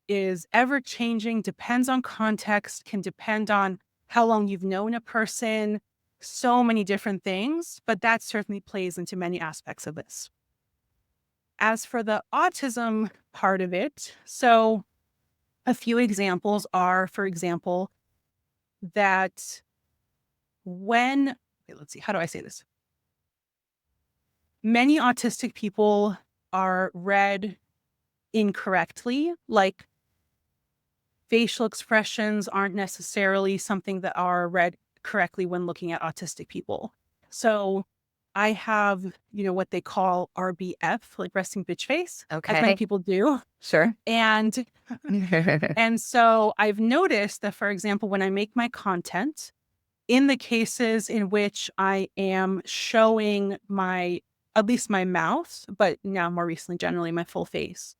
is ever changing, depends on context, can depend on how long you've known a person, so many different things, but that certainly plays into many aspects of this. As for the autism part of it, so a few examples are, for example, that let's see, how do I say this? Many autistic people are read incorrectly, like facial expressions aren't necessarily something that are read correctly when looking at autistic people. So I have, what they call RBF, like resting bitch face, as many people do. Sure. And so I've noticed that, for example, when I make my content, in the cases in which I am showing at least my mouth, but now more recently, generally my full face,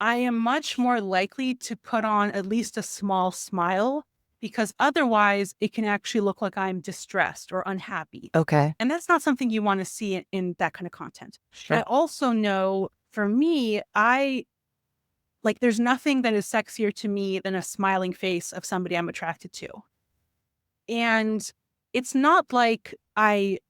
I am much more likely to put on at least a small smile, because otherwise it can actually look like I'm distressed or unhappy. Okay. And that's not something you want to see in that kind of content. Sure. I also know, for me, there's nothing that is sexier to me than a smiling face of somebody I'm attracted to. And it's not like I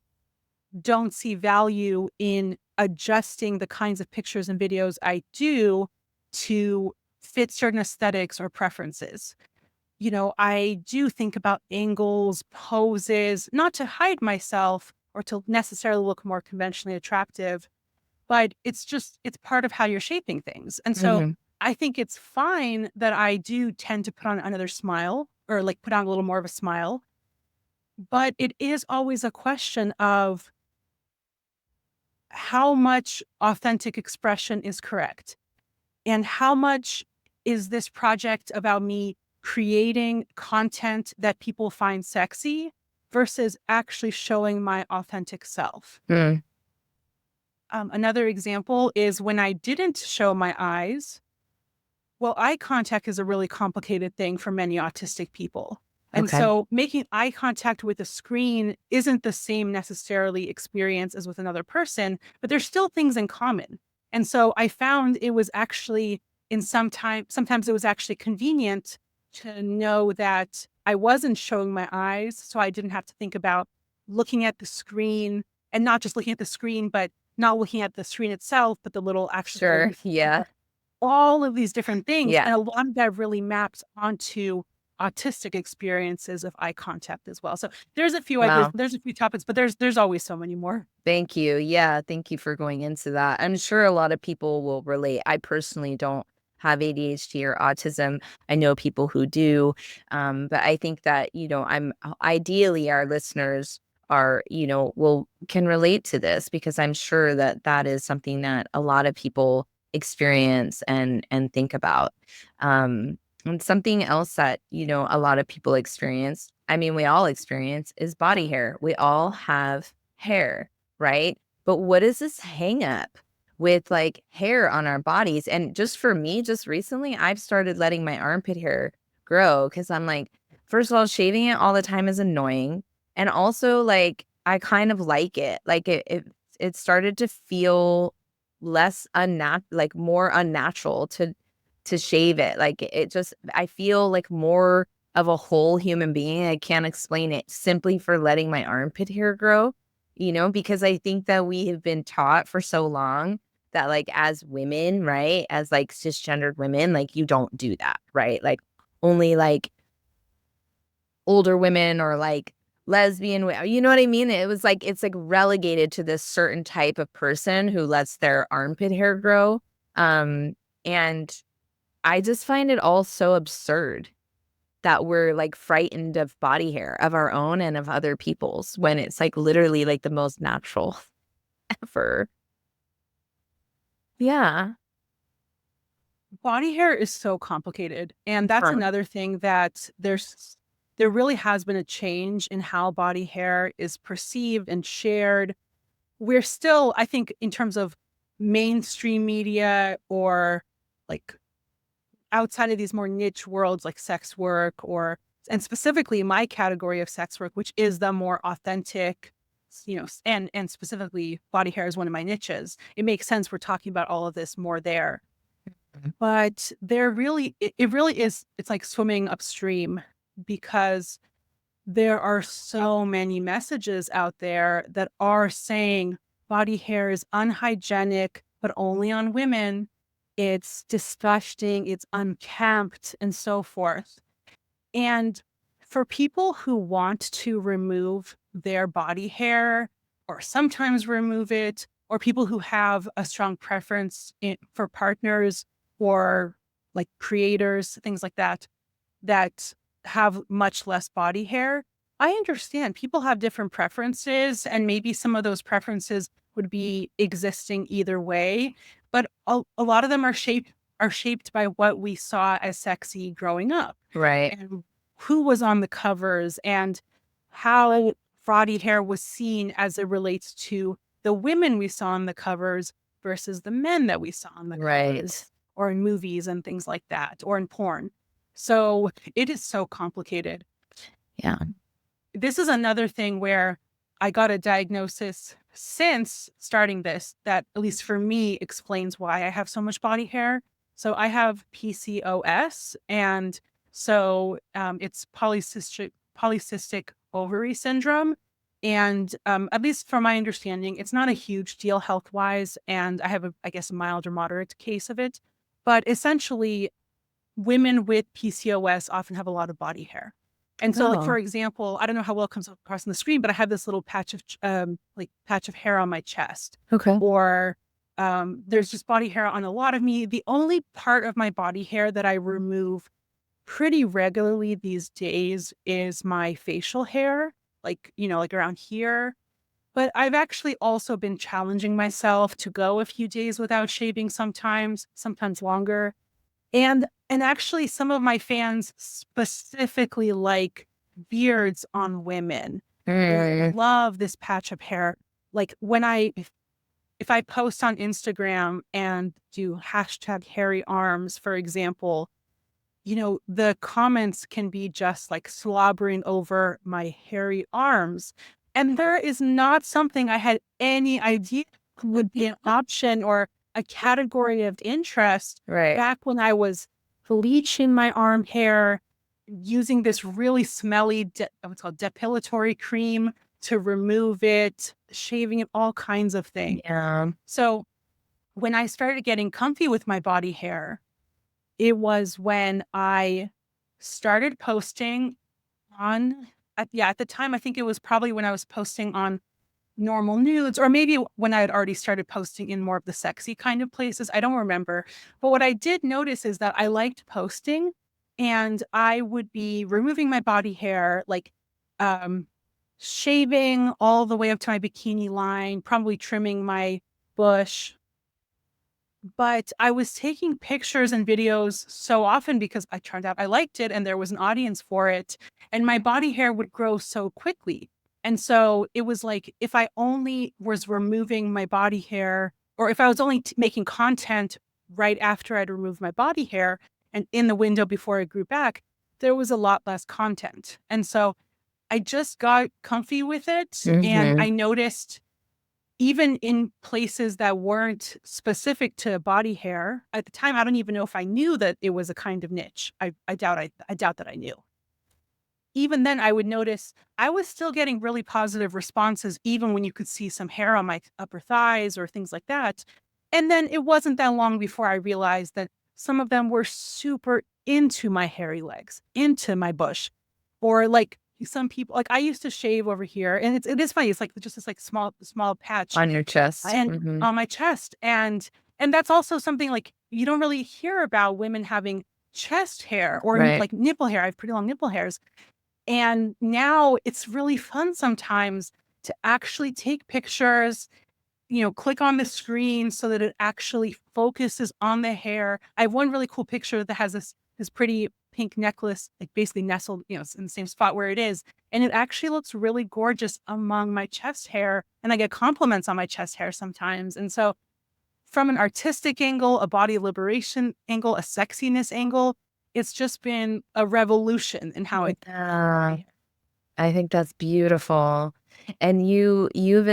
don't see value in adjusting the kinds of pictures and videos I do to fit certain aesthetics or preferences. I do think about angles, poses, not to hide myself or to necessarily look more conventionally attractive, but it's part of how you're shaping things. And so I think it's fine that I do tend to put on another smile, or like put on a little more of a smile. But it is always a question of how much authentic expression is correct, and how much is this project about me creating content that people find sexy versus actually showing my authentic self. Mm. Another example is when I didn't show my eyes. Well, eye contact is a really complicated thing for many autistic people. And Okay. so making eye contact with a screen isn't the same necessarily experience as with another person, but there's still things in common. And so I found it was actually sometimes it was actually convenient to know that I wasn't showing my eyes. So I didn't have to think about looking at the screen, and not just looking at the screen, but not looking at the screen itself, but the little actual Sure. Yeah. all of these different things. Yeah. And a lot of that really maps onto autistic experiences of eye contact as well. So there's a few Wow. there's a few topics, but there's always so many more. Thank you. Yeah. Thank you for going into that. I'm sure a lot of people will relate. I personally don't have ADHD or autism. I know people who do. But I think that, I'm ideally our listeners are, can relate to this, because I'm sure that that is something that a lot of people experience and think about. And something else that, a lot of people experience, I mean, we all experience, is body hair. We all have hair, right? But what is this hang up with like hair on our bodies? And just for me, just recently, I've started letting my armpit hair grow, because I'm like, first of all, shaving it all the time is annoying. And also, like, I kind of like it. Like it started to feel less like more unnatural to shave it. Like it just, I feel like more of a whole human being. I can't explain it, simply for letting my armpit hair grow, because I think that we have been taught for so long that, like, as women, right, as like cisgendered women, like, you don't do that, right? Like only like older women or like lesbian, you know what I mean? It was like, it's like relegated to this certain type of person who lets their armpit hair grow. And I just find it all so absurd that we're like frightened of body hair, of our own and of other people's, when it's like literally like the most natural ever. Yeah. Body hair is so complicated. And that's Sure. another thing that there really has been a change in how body hair is perceived and shared. We're still, I think, in terms of mainstream media or like outside of these more niche worlds like sex work, and specifically my category of sex work, which is the more authentic, and specifically body hair is one of my niches. It makes sense we're talking about all of this more there. But it really is, it's like swimming upstream, because there are so many messages out there that are saying body hair is unhygienic, but only on women. It's disgusting, it's unkempt, and so forth. And for people who want to remove their body hair, or sometimes remove it, or people who have a strong preference for partners or like creators, things like that, that have much less body hair, I understand people have different preferences, and maybe some of those preferences would be existing either way. But a lot of them are shaped by what we saw as sexy growing up, Right. and who was on the covers, and how body hair was seen as it relates to the women we saw on the covers versus the men that we saw on the covers, Right. or in movies and things like that, or in porn. So it is so complicated. Yeah. This is another thing where I got a diagnosis since starting this that, at least for me, explains why I have so much body hair. So I have PCOS, and so it's polycystic ovary syndrome. And at least from my understanding, it's not a huge deal health-wise, and I have, I guess, a mild or moderate case of it. But essentially, women with PCOS often have a lot of body hair. And so, like, for example, I don't know how well it comes across on the screen, but I have this little patch of hair on my chest. Okay. Or there's just body hair on a lot of me. The only part of my body hair that I remove pretty regularly these days is my facial hair, like around here. But I've actually also been challenging myself to go a few days without shaving sometimes longer. And actually, some of my fans specifically like beards on women. Love this patch of hair. Like if I post on Instagram and do hashtag hairy arms, for example, the comments can be just like slobbering over my hairy arms. And there is not something I had any idea would be an option or a category of interest Right. back when I was bleaching my arm hair, using this really smelly, what's called depilatory cream to remove it, shaving it, all kinds of things. Yeah. So when I started getting comfy with my body hair, it was when I started posting on, at the time, I think it was probably when I was posting on normal nudes, or maybe when I had already started posting in more of the sexy kind of places. I don't remember. But what I did notice is that I liked posting, and I would be removing my body hair, like shaving all the way up to my bikini line, probably trimming my bush. But I was taking pictures and videos so often because I turned out I liked it and there was an audience for it. And my body hair would grow so quickly. And so it was like, if I only was removing my body hair, or if I was only making content right after I'd removed my body hair and in the window before it grew back, there was a lot less content. And so I just got comfy with it. And I noticed, even in places that weren't specific to body hair at the time, I don't even know if I knew that it was a kind of niche. I doubt that I knew. Even then, I would notice I was still getting really positive responses, even when you could see some hair on my upper thighs or things like that. And then it wasn't that long before I realized that some of them were super into my hairy legs, into my bush, or like some people, like I used to shave over here, and it is funny. It's like just this like small patch On your chest. and on my chest, and that's also something like you don't really hear about women having chest hair or Right. like nipple hair. I have pretty long nipple hairs, and now it's really fun sometimes to actually take pictures. Click on the screen so that it actually focuses on the hair. I have one really cool picture that has this pretty pink necklace, like basically nestled, it's in the same spot where it is. And it actually looks really gorgeous among my chest hair. And I get compliments on my chest hair sometimes. And so from an artistic angle, a body liberation angle, a sexiness angle, it's just been a revolution in how it. Yeah. I think that's beautiful. And you've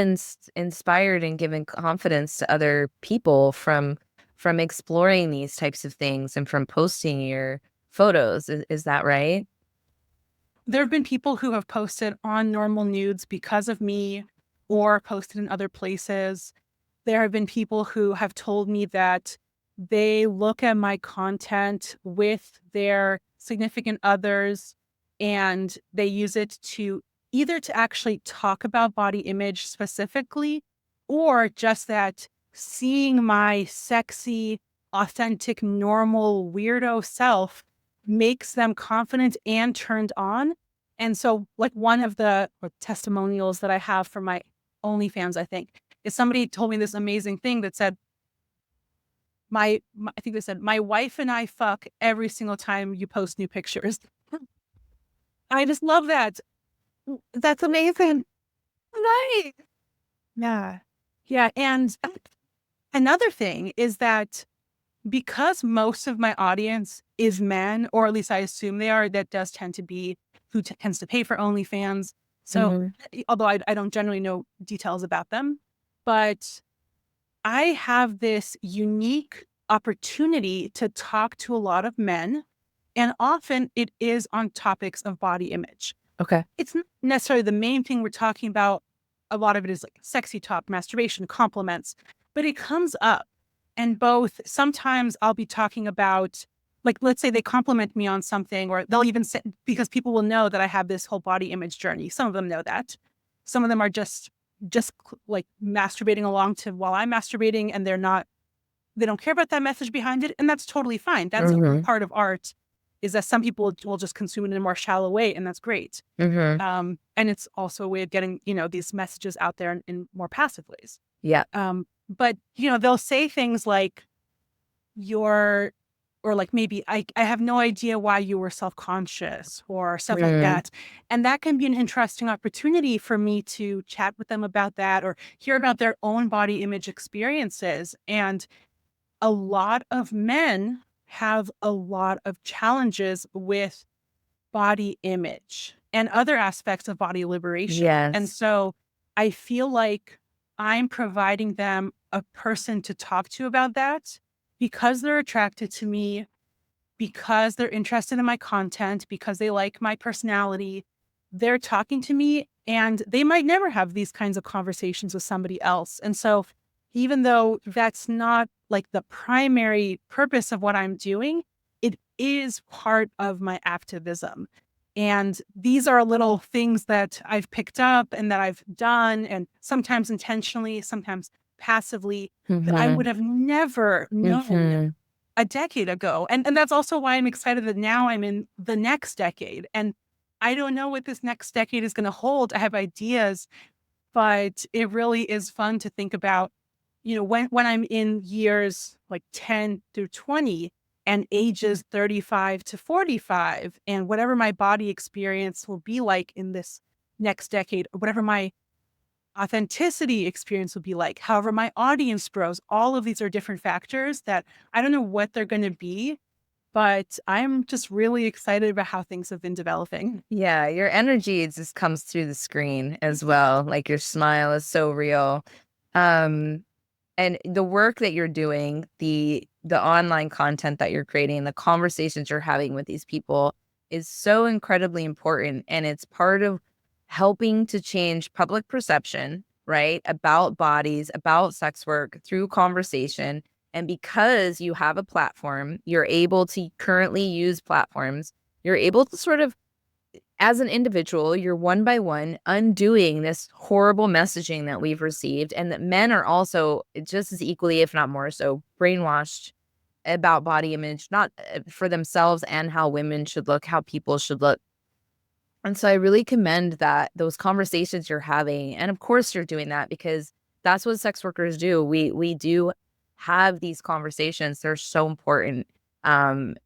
inspired and given confidence to other people from exploring these types of things and from posting your photos. Is that right? There have been people who have posted on normal nudes because of me, or posted in other places. There have been people who have told me that they look at my content with their significant others and they use it to either to actually talk about body image specifically, or just that seeing my sexy, authentic, normal, weirdo self makes them confident and turned on. And so like one of the testimonials that I have for my OnlyFans, I think, is somebody told me this amazing thing that said, I think they said, my wife and I fuck every single time you post new pictures. I just love that. That's amazing. Right. Yeah. Yeah. And another thing is that because most of my audience is men, or at least I assume they are, that does tend to be who tends to pay for OnlyFans. So although I don't generally know details about them, but I have this unique opportunity to talk to a lot of men, and often it is on topics of body image. Okay. It's not necessarily the main thing we're talking about. A lot of it is like sexy talk, masturbation, compliments, but it comes up. And both, sometimes I'll be talking about, like, let's say they compliment me on something, or they'll even say, because people will know that I have this whole body image journey. Some of them know that. Some of them are just like masturbating along to while I'm masturbating, and they don't care about that message behind it. And that's totally fine. That's part of art, is that some people will just consume it in a more shallow way. And that's great. And it's also a way of getting, these messages out there in more passive ways. Yeah. But, they'll say things like, you're or like maybe I have no idea why you were self-conscious or stuff like Mm. that. And that can be an interesting opportunity for me to chat with them about that or hear about their own body image experiences. And a lot of men have a lot of challenges with body image and other aspects of body liberation. And Yes. so I feel like I'm providing them a person to talk to about that because they're attracted to me, because they're interested in my content, because they like my personality. They're talking to me and they might never have these kinds of conversations with somebody else. And so even though that's not like the primary purpose of what I'm doing, it is part of my activism. And these are little things that I've picked up and that I've done, and sometimes intentionally, sometimes passively, that I would have never known a decade ago. And that's also why I'm excited that now I'm in the next decade. And I don't know what this next decade is going to hold. I have ideas, but it really is fun to think about, when I'm in years like 10 through 20 and ages 35 to 45, and whatever my body experience will be like in this next decade, or whatever my authenticity experience will be like, however my audience grows. All of these are different factors that I don't know what they're going to be, but I'm just really excited about how things have been developing. Yeah, your energy just comes through the screen as well. Like your smile is so real. And the work that you're doing, the online content that you're creating, the conversations you're having with these people is so incredibly important. And it's part of helping to change public perception, right? About bodies, about sex work through conversation. And because you have a platform, you're able to currently use platforms, you're able to sort of, as an individual, you're one by one undoing this horrible messaging that we've received, and that men are also just as equally, if not more so, brainwashed about body image, not for themselves and how women should look, how people should look. And so I really commend that those conversations you're having, and of course you're doing that because that's what sex workers do. We do have these conversations. They're so important. And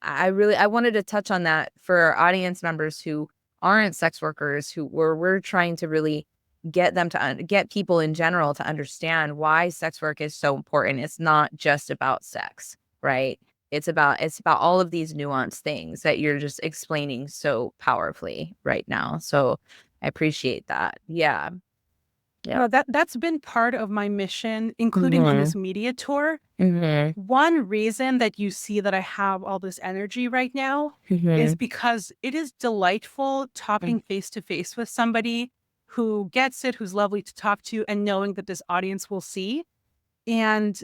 I wanted to touch on that for our audience members who aren't sex workers, we're trying to really get them to get people in general to understand why sex work is so important. It's not just about sex, right? It's about all of these nuanced things that you're just explaining so powerfully right now. So I appreciate that. Yeah. Yeah. That's been part of my mission, including on this media tour. One reason that you see that I have all this energy right now is because it is delightful talking face to face with somebody who gets it, who's lovely to talk to, and knowing that this audience will see. And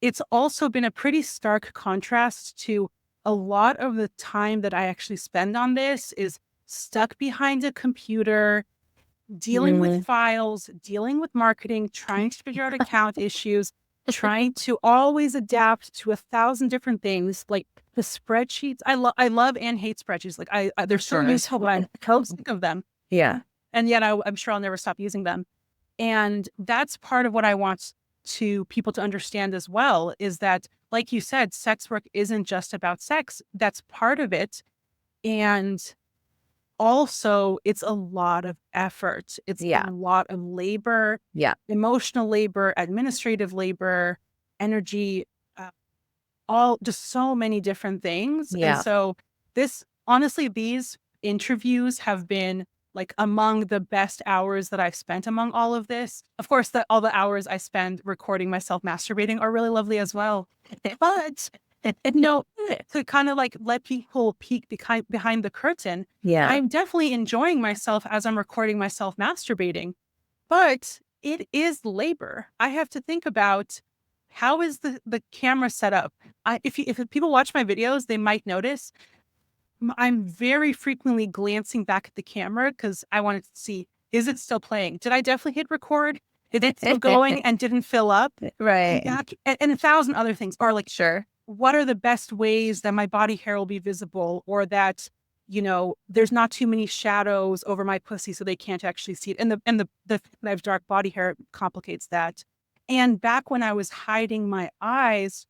it's also been a pretty stark contrast to a lot of the time that I actually spend on this is stuck behind a computer, dealing with files, dealing with marketing, trying to figure out account issues, trying to always adapt to 1,000 different things, like the spreadsheets. I love and hate spreadsheets. Like they're so useful. I can't think of them. Yeah. And yet I'm sure I'll never stop using them. And that's part of what I want to people to understand as well, is that, like you said, sex work isn't just about sex. That's part of it. And also, it's a lot of effort. It's a lot of labor, emotional labor, administrative labor, energy, all just so many different things. And so honestly, these interviews have been like among the best hours that I've spent among all of this. Of course, all the hours I spend recording myself masturbating are really lovely as well. But to kind of like let people peek behind the curtain, I'm definitely enjoying myself as I'm recording myself masturbating. But it is labor. I have to think about how is the camera set up. If people watch my videos, they might notice I'm very frequently glancing back at the camera because I wanted to see, is it still playing? Did I definitely hit record? Is it still going and didn't fill up? Right. And 1,000 other things. Or like, what are the best ways that my body hair will be visible, or that, there's not too many shadows over my pussy so they can't actually see it. And the I have dark body hair complicates that. And back when I was hiding my eyes,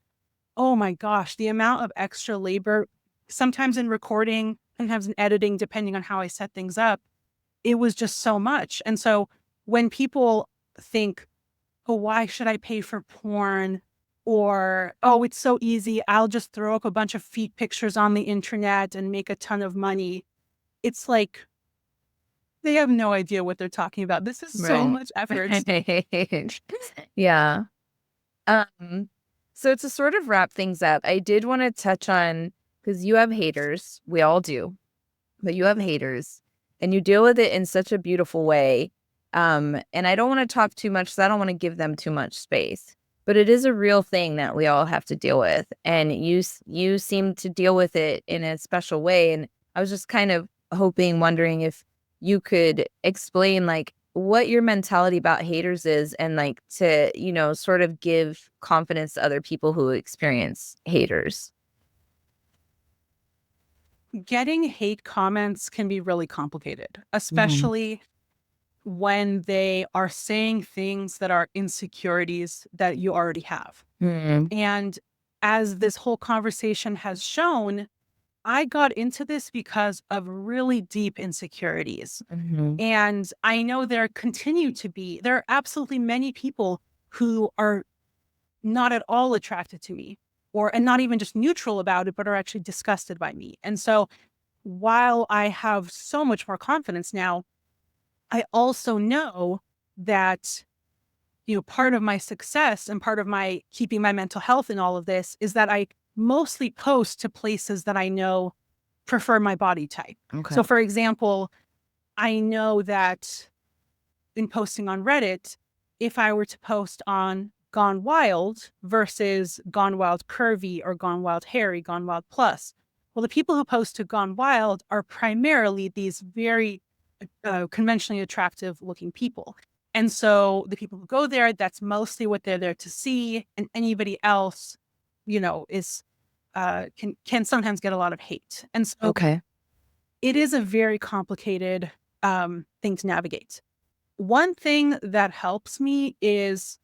oh my gosh, the amount of extra labor, sometimes in recording, sometimes in editing, depending on how I set things up, it was just so much. And so when people think, oh, why should I pay for porn? Or, oh, it's so easy, I'll just throw up a bunch of feet pictures on the internet and make a ton of money. It's like, they have no idea what they're talking about. This is so Right. much effort. Yeah. So to sort of wrap things up, I did want to touch on, because you have haters, we all do, but you have haters and you deal with it in such a beautiful way. And I don't want to talk too much, so I don't want to give them too much space, but it is a real thing that we all have to deal with. And you seem to deal with it in a special way. And I was just kind of wondering if you could explain like what your mentality about haters is, and like to, sort of give confidence to other people who experience haters. Getting hate comments can be really complicated, especially when they are saying things that are insecurities that you already have. And as this whole conversation has shown, I got into this because of really deep insecurities. And I know there are absolutely many people who are not at all attracted to me, and not even just neutral about it, but are actually disgusted by me. And so while I have so much more confidence now, I also know that, part of my success and part of my keeping my mental health in all of this is that I mostly post to places that I know prefer my body type. Okay. So for example, I know that in posting on Reddit, if I were to post on Gone Wild versus Gone Wild Curvy or Gone Wild Hairy, Gone Wild Plus, well, the people who post to Gone Wild are primarily these very conventionally attractive looking people. And so the people who go there, that's mostly what they're there to see. And anybody else, is can sometimes get a lot of hate. And so it is a very complicated thing to navigate. One thing that helps me is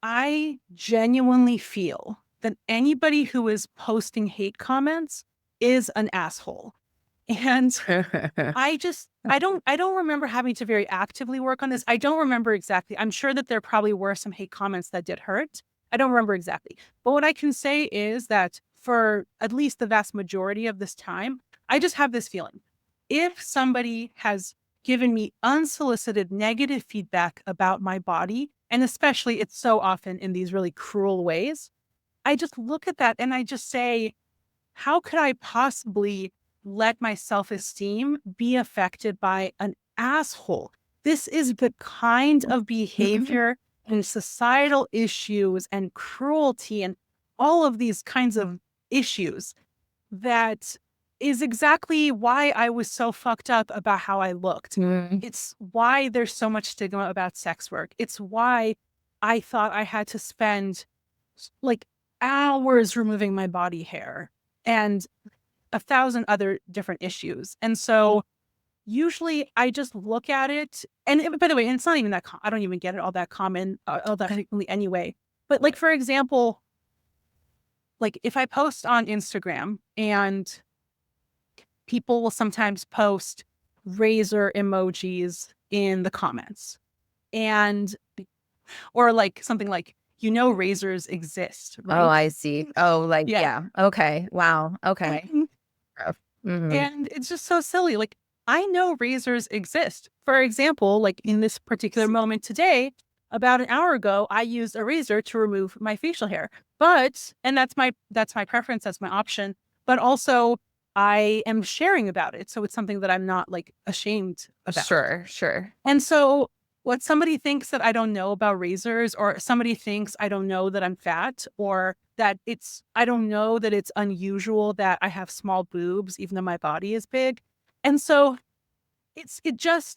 I genuinely feel that anybody who is posting hate comments is an asshole. And I don't remember having to very actively work on this. I don't remember exactly. I'm sure that there probably were some hate comments that did hurt. I don't remember exactly. But what I can say is that for at least the vast majority of this time, I just have this feeling. If somebody has given me unsolicited negative feedback about my body, and especially it's so often in these really cruel ways, I just look at that and I just say, how could I possibly let my self-esteem be affected by an asshole? This is the kind of behavior and societal issues and cruelty and all of these kinds of issues that is exactly why I was so fucked up about how I looked. It's why there's so much stigma about sex work. It's why I thought I had to spend like hours removing my body hair and 1,000 other different issues. And so usually I just look at it. And by the way, and it's not even that, I don't even get it all that common, all that frequently anyway. But like, for example, like if I post on Instagram and people will sometimes post razor emojis in the comments or like something like, razors exist. Right? Oh, I see. Oh, like, yeah. Okay. Wow. Okay. And it's just so silly. Like, I know razors exist. For example, like in this particular moment today, about an hour ago, I used a razor to remove my facial hair. And that's my preference, that's my option. But also I am sharing about it. So it's something that I'm not like ashamed about. Sure. And so what somebody thinks that I don't know about razors, or somebody thinks I don't know that I'm fat, or that I don't know that it's unusual that I have small boobs, even though my body is big. And so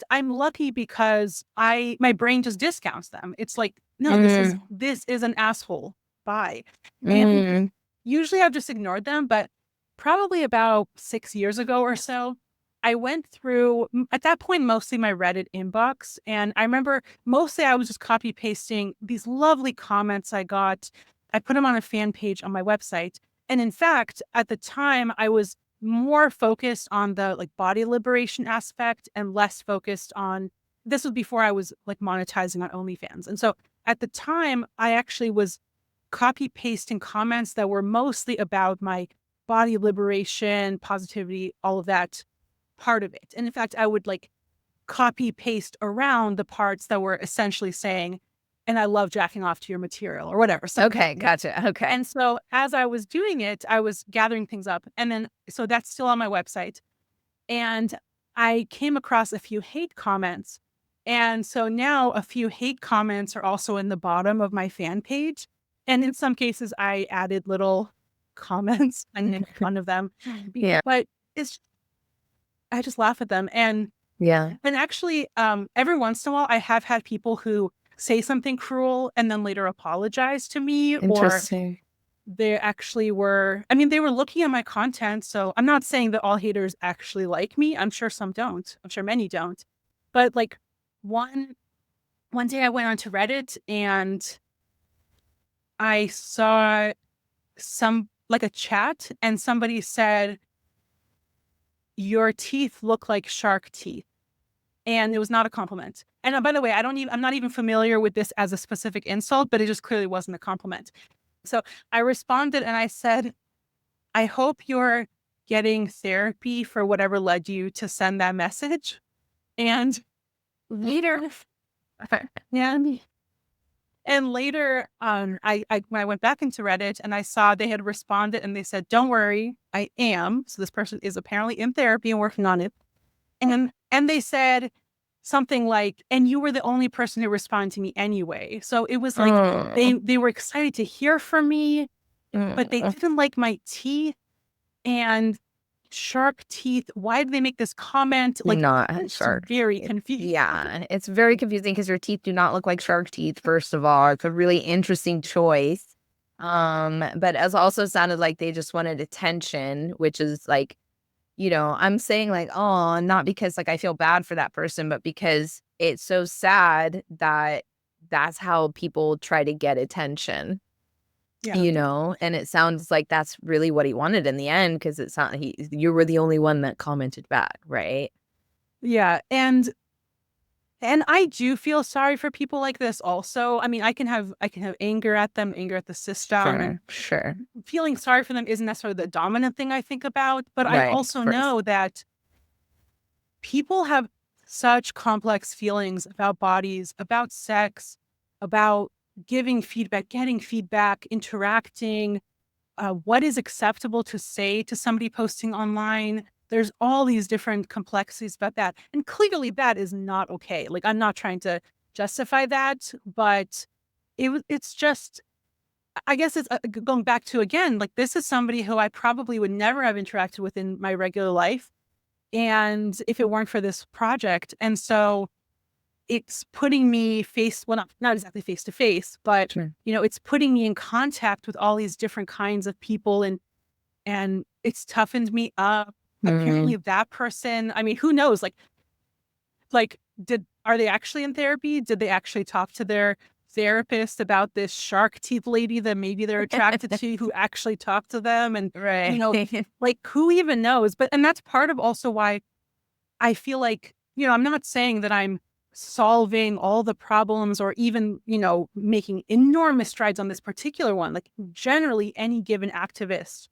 I'm lucky because my brain just discounts them. It's like, no, this is an asshole. Bye. And usually I've just ignored them, but probably about 6 years ago or so, I went through, at that point, mostly my Reddit inbox. And I remember mostly I was just copy pasting these lovely comments I got I put them on a fan page on my website. And in fact, at the time, I was more focused on the like body liberation aspect and less focused on, this was before I was like monetizing on OnlyFans. And so at the time, I actually was copy pasting comments that were mostly about my body liberation, positivity, all of that part of it. And in fact, I would like copy paste around the parts that were essentially saying, and I love jacking off to your material or whatever. So, Okay, gotcha. Okay. and so as I was doing it, I was gathering things up. And then, so that's still on my website. And I came across a few hate comments. And so now a few hate comments are also in the bottom of my fan page. And in some cases, I added little comments and make fun of them. Yeah. But I just laugh at them. And Yeah. actually, every once in a while, I have had people who say something cruel and then later apologize to me, or Interesting. they actually were, I mean, they were looking at my content. So I'm not saying that all haters actually like me. I'm sure some don't. I'm sure many don't. But like one day I went onto Reddit and I saw like a chat, and somebody said, your teeth look like shark teeth. And it was not a compliment. And by the way, I'm not even familiar with this as a specific insult, but it just clearly wasn't a compliment. So I responded and I said, I hope you're getting therapy for whatever led you to send that message. And later, yeah. And later, when I went back into Reddit and I saw they had responded and they said, don't worry, I am. So this person is apparently in therapy and working on it. And they said something like, and you were the only person who responded to me anyway. So it was like they were excited to hear from me, but they didn't like my teeth and shark teeth. Why did they make this comment? Like, Not shark. Very confused. Yeah, it's very confusing because your teeth do not look like shark teeth, first of all. It's a really interesting choice. But it also sounded like they just wanted attention, which is like, you know, I'm saying like, oh, not because like I feel bad for that person, but because it's so sad that that's how people try to get attention. Yeah. You know, and it sounds like that's really what he wanted in the end, because it's not you were the only one that commented back, right? Yeah, and I do feel sorry for people like this also. I mean, I can have anger at them, anger at the system. Sure. Feeling sorry for them isn't necessarily the dominant thing I think about, but I Right, also of course. know that people have such complex feelings about bodies, about sex, about giving feedback, getting feedback, interacting, what is acceptable to say to somebody posting online. There's all these different complexities about that. And clearly that is not okay. Like, I'm not trying to justify that, but it's just, I guess it's going back to, again, like, this is somebody who I probably would never have interacted with in my regular life. And if it weren't for this project. And so it's putting me not exactly face to face, but, Sure. you know, it's putting me in contact with all these different kinds of people, and it's toughened me up. Apparently that person, I mean, who knows, like, are they actually in therapy? Did they actually talk to their therapist about this shark teeth lady that maybe they're attracted to, who actually talked to them? And, Right. you know, like, who even knows? And that's part of also why I feel like, you know, I'm not saying that I'm solving all the problems or even, you know, making enormous strides on this particular one. Like, generally, any given activist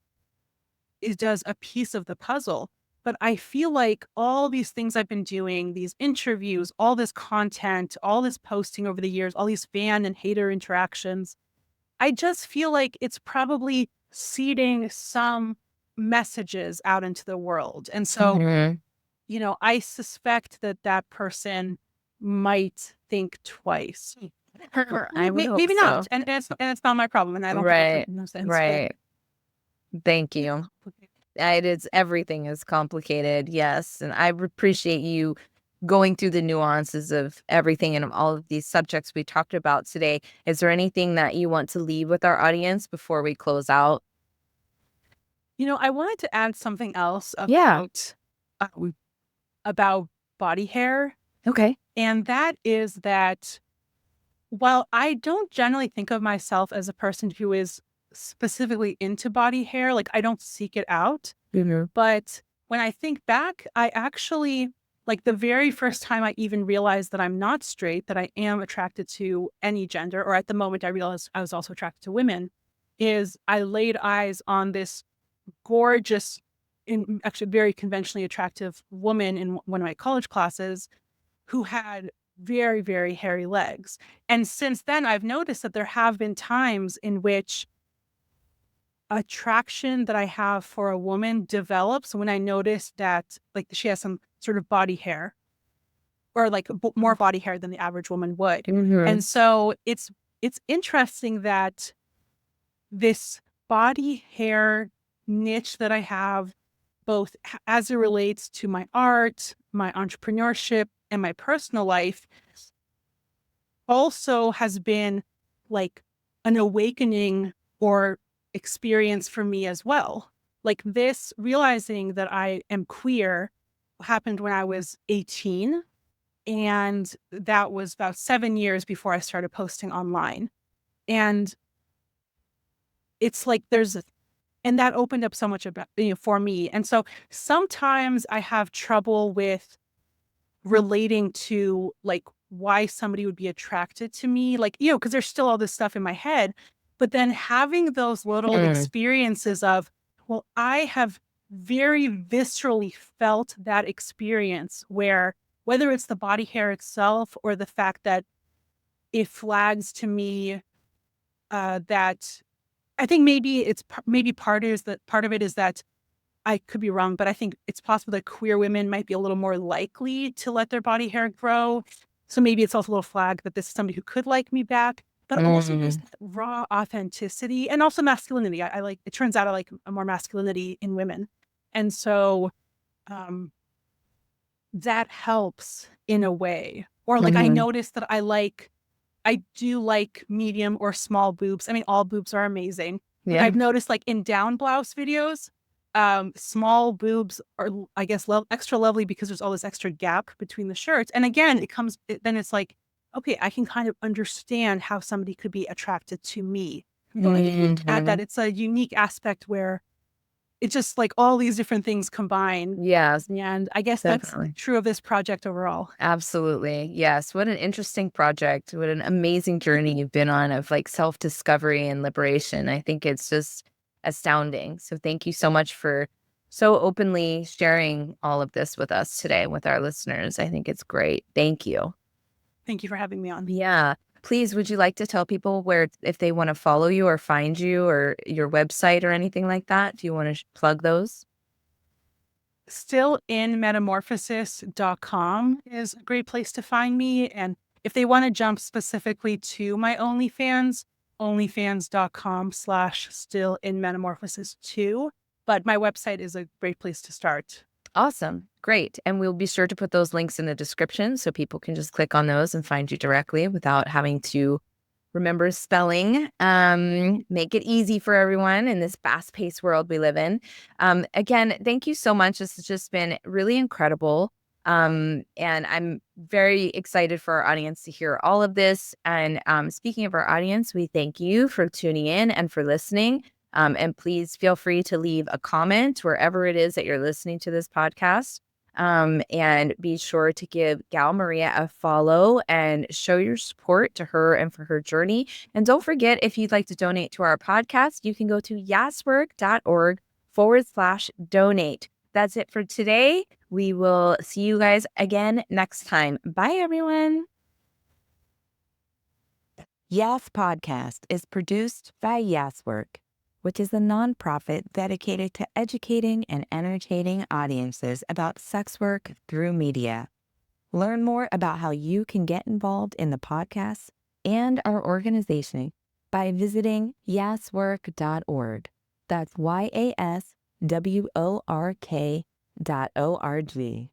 does a piece of the puzzle. But I feel like all these things I've been doing, these interviews, all this content, all this posting over the years, all these fan and hater interactions, I just feel like it's probably seeding some messages out into the world. And so, you know, I suspect that person might think twice. I would hope Maybe not. so. And it's not my problem. And I don't Right. think it makes sense, Right. Thank you. Everything is complicated, yes. And I appreciate you going through the nuances of everything and all of these subjects we talked about today. Is there anything that you want to leave with our audience before we close out? You know, I wanted to add something else about body hair. Okay. And that is that While I don't generally think of myself as a person who is specifically into body hair, like I don't seek it out. But when I think back, I actually, like the very first time I even realized that I'm not straight, that I am attracted to any gender, or at the moment I realized I was also attracted to women, is I laid eyes on this gorgeous, actually very conventionally attractive woman in one of my college classes who had very, very hairy legs. And since then, I've noticed that there have been times in which attraction that I have for a woman develops when I notice that like she has some sort of body hair, or like more body hair than the average woman would. And so it's interesting that this body hair niche that I have, both as it relates to my art, my entrepreneurship, and my personal life, also has been like an awakening or experience for me as well. Like this, realizing that I am queer happened when I was 18. And that was about 7 years before I started posting online. And it's like and that opened up so much about, for me. And so sometimes I have trouble with relating to like why somebody would be attracted to me, like, because there's still all this stuff in my head. But then having those little experiences of, well, I have very viscerally felt that experience where, whether it's the body hair itself or the fact that it flags to me that I think maybe part of it is that I could be wrong, but I think it's possible that queer women might be a little more likely to let their body hair grow. So maybe it's also a little flag that this is somebody who could like me back, but also just raw authenticity and also masculinity. I like, it turns out I like more masculinity in women. And so that helps in a way. Or like I noticed that I do like medium or small boobs. I mean, all boobs are amazing. But I've noticed like in down blouse videos, small boobs are, I guess, extra lovely because there's all this extra gap between the shirts. And again, then it's like, okay, I can kind of understand how somebody could be attracted to me. At that, it's a unique aspect where it's just like all these different things combine. Yes. And I guess Definitely. that's true of this project overall. Absolutely. Yes. What an interesting project. What an amazing journey you've been on of like self-discovery and liberation. I think it's just astounding. So thank you so much for so openly sharing all of this with us today, with our listeners. I think it's great. Thank you. Thank you for having me on. Yeah. Please, would you like to tell people where, if they want to follow you or find you or your website or anything like that? Do you want to plug those? Stillinmetamorphosis.com is a great place to find me. And if they want to jump specifically to my OnlyFans, onlyfans.com/stillinmetamorphosis2. But my website is a great place to start. Awesome. Great. And we'll be sure to put those links in the description so people can just click on those and find you directly without having to remember spelling. Make it easy for everyone in this fast-paced world we live in. Again, thank you so much. This has just been really incredible. And I'm very excited for our audience to hear all of this. And speaking of our audience, we thank you for tuning in and for listening. And please feel free to leave a comment wherever it is that you're listening to this podcast. And be sure to give Gal Mariya a follow and show your support to her and for her journey. And don't forget, if you'd like to donate to our podcast, you can go to yaswork.org/donate. That's it for today. We will see you guys again next time. Bye, everyone. YAS Podcast is produced by YAS Work, which is a nonprofit dedicated to educating and entertaining audiences about sex work through media. Learn more about how you can get involved in the podcast and our organization by visiting yaswork.org. That's YASWORK.org.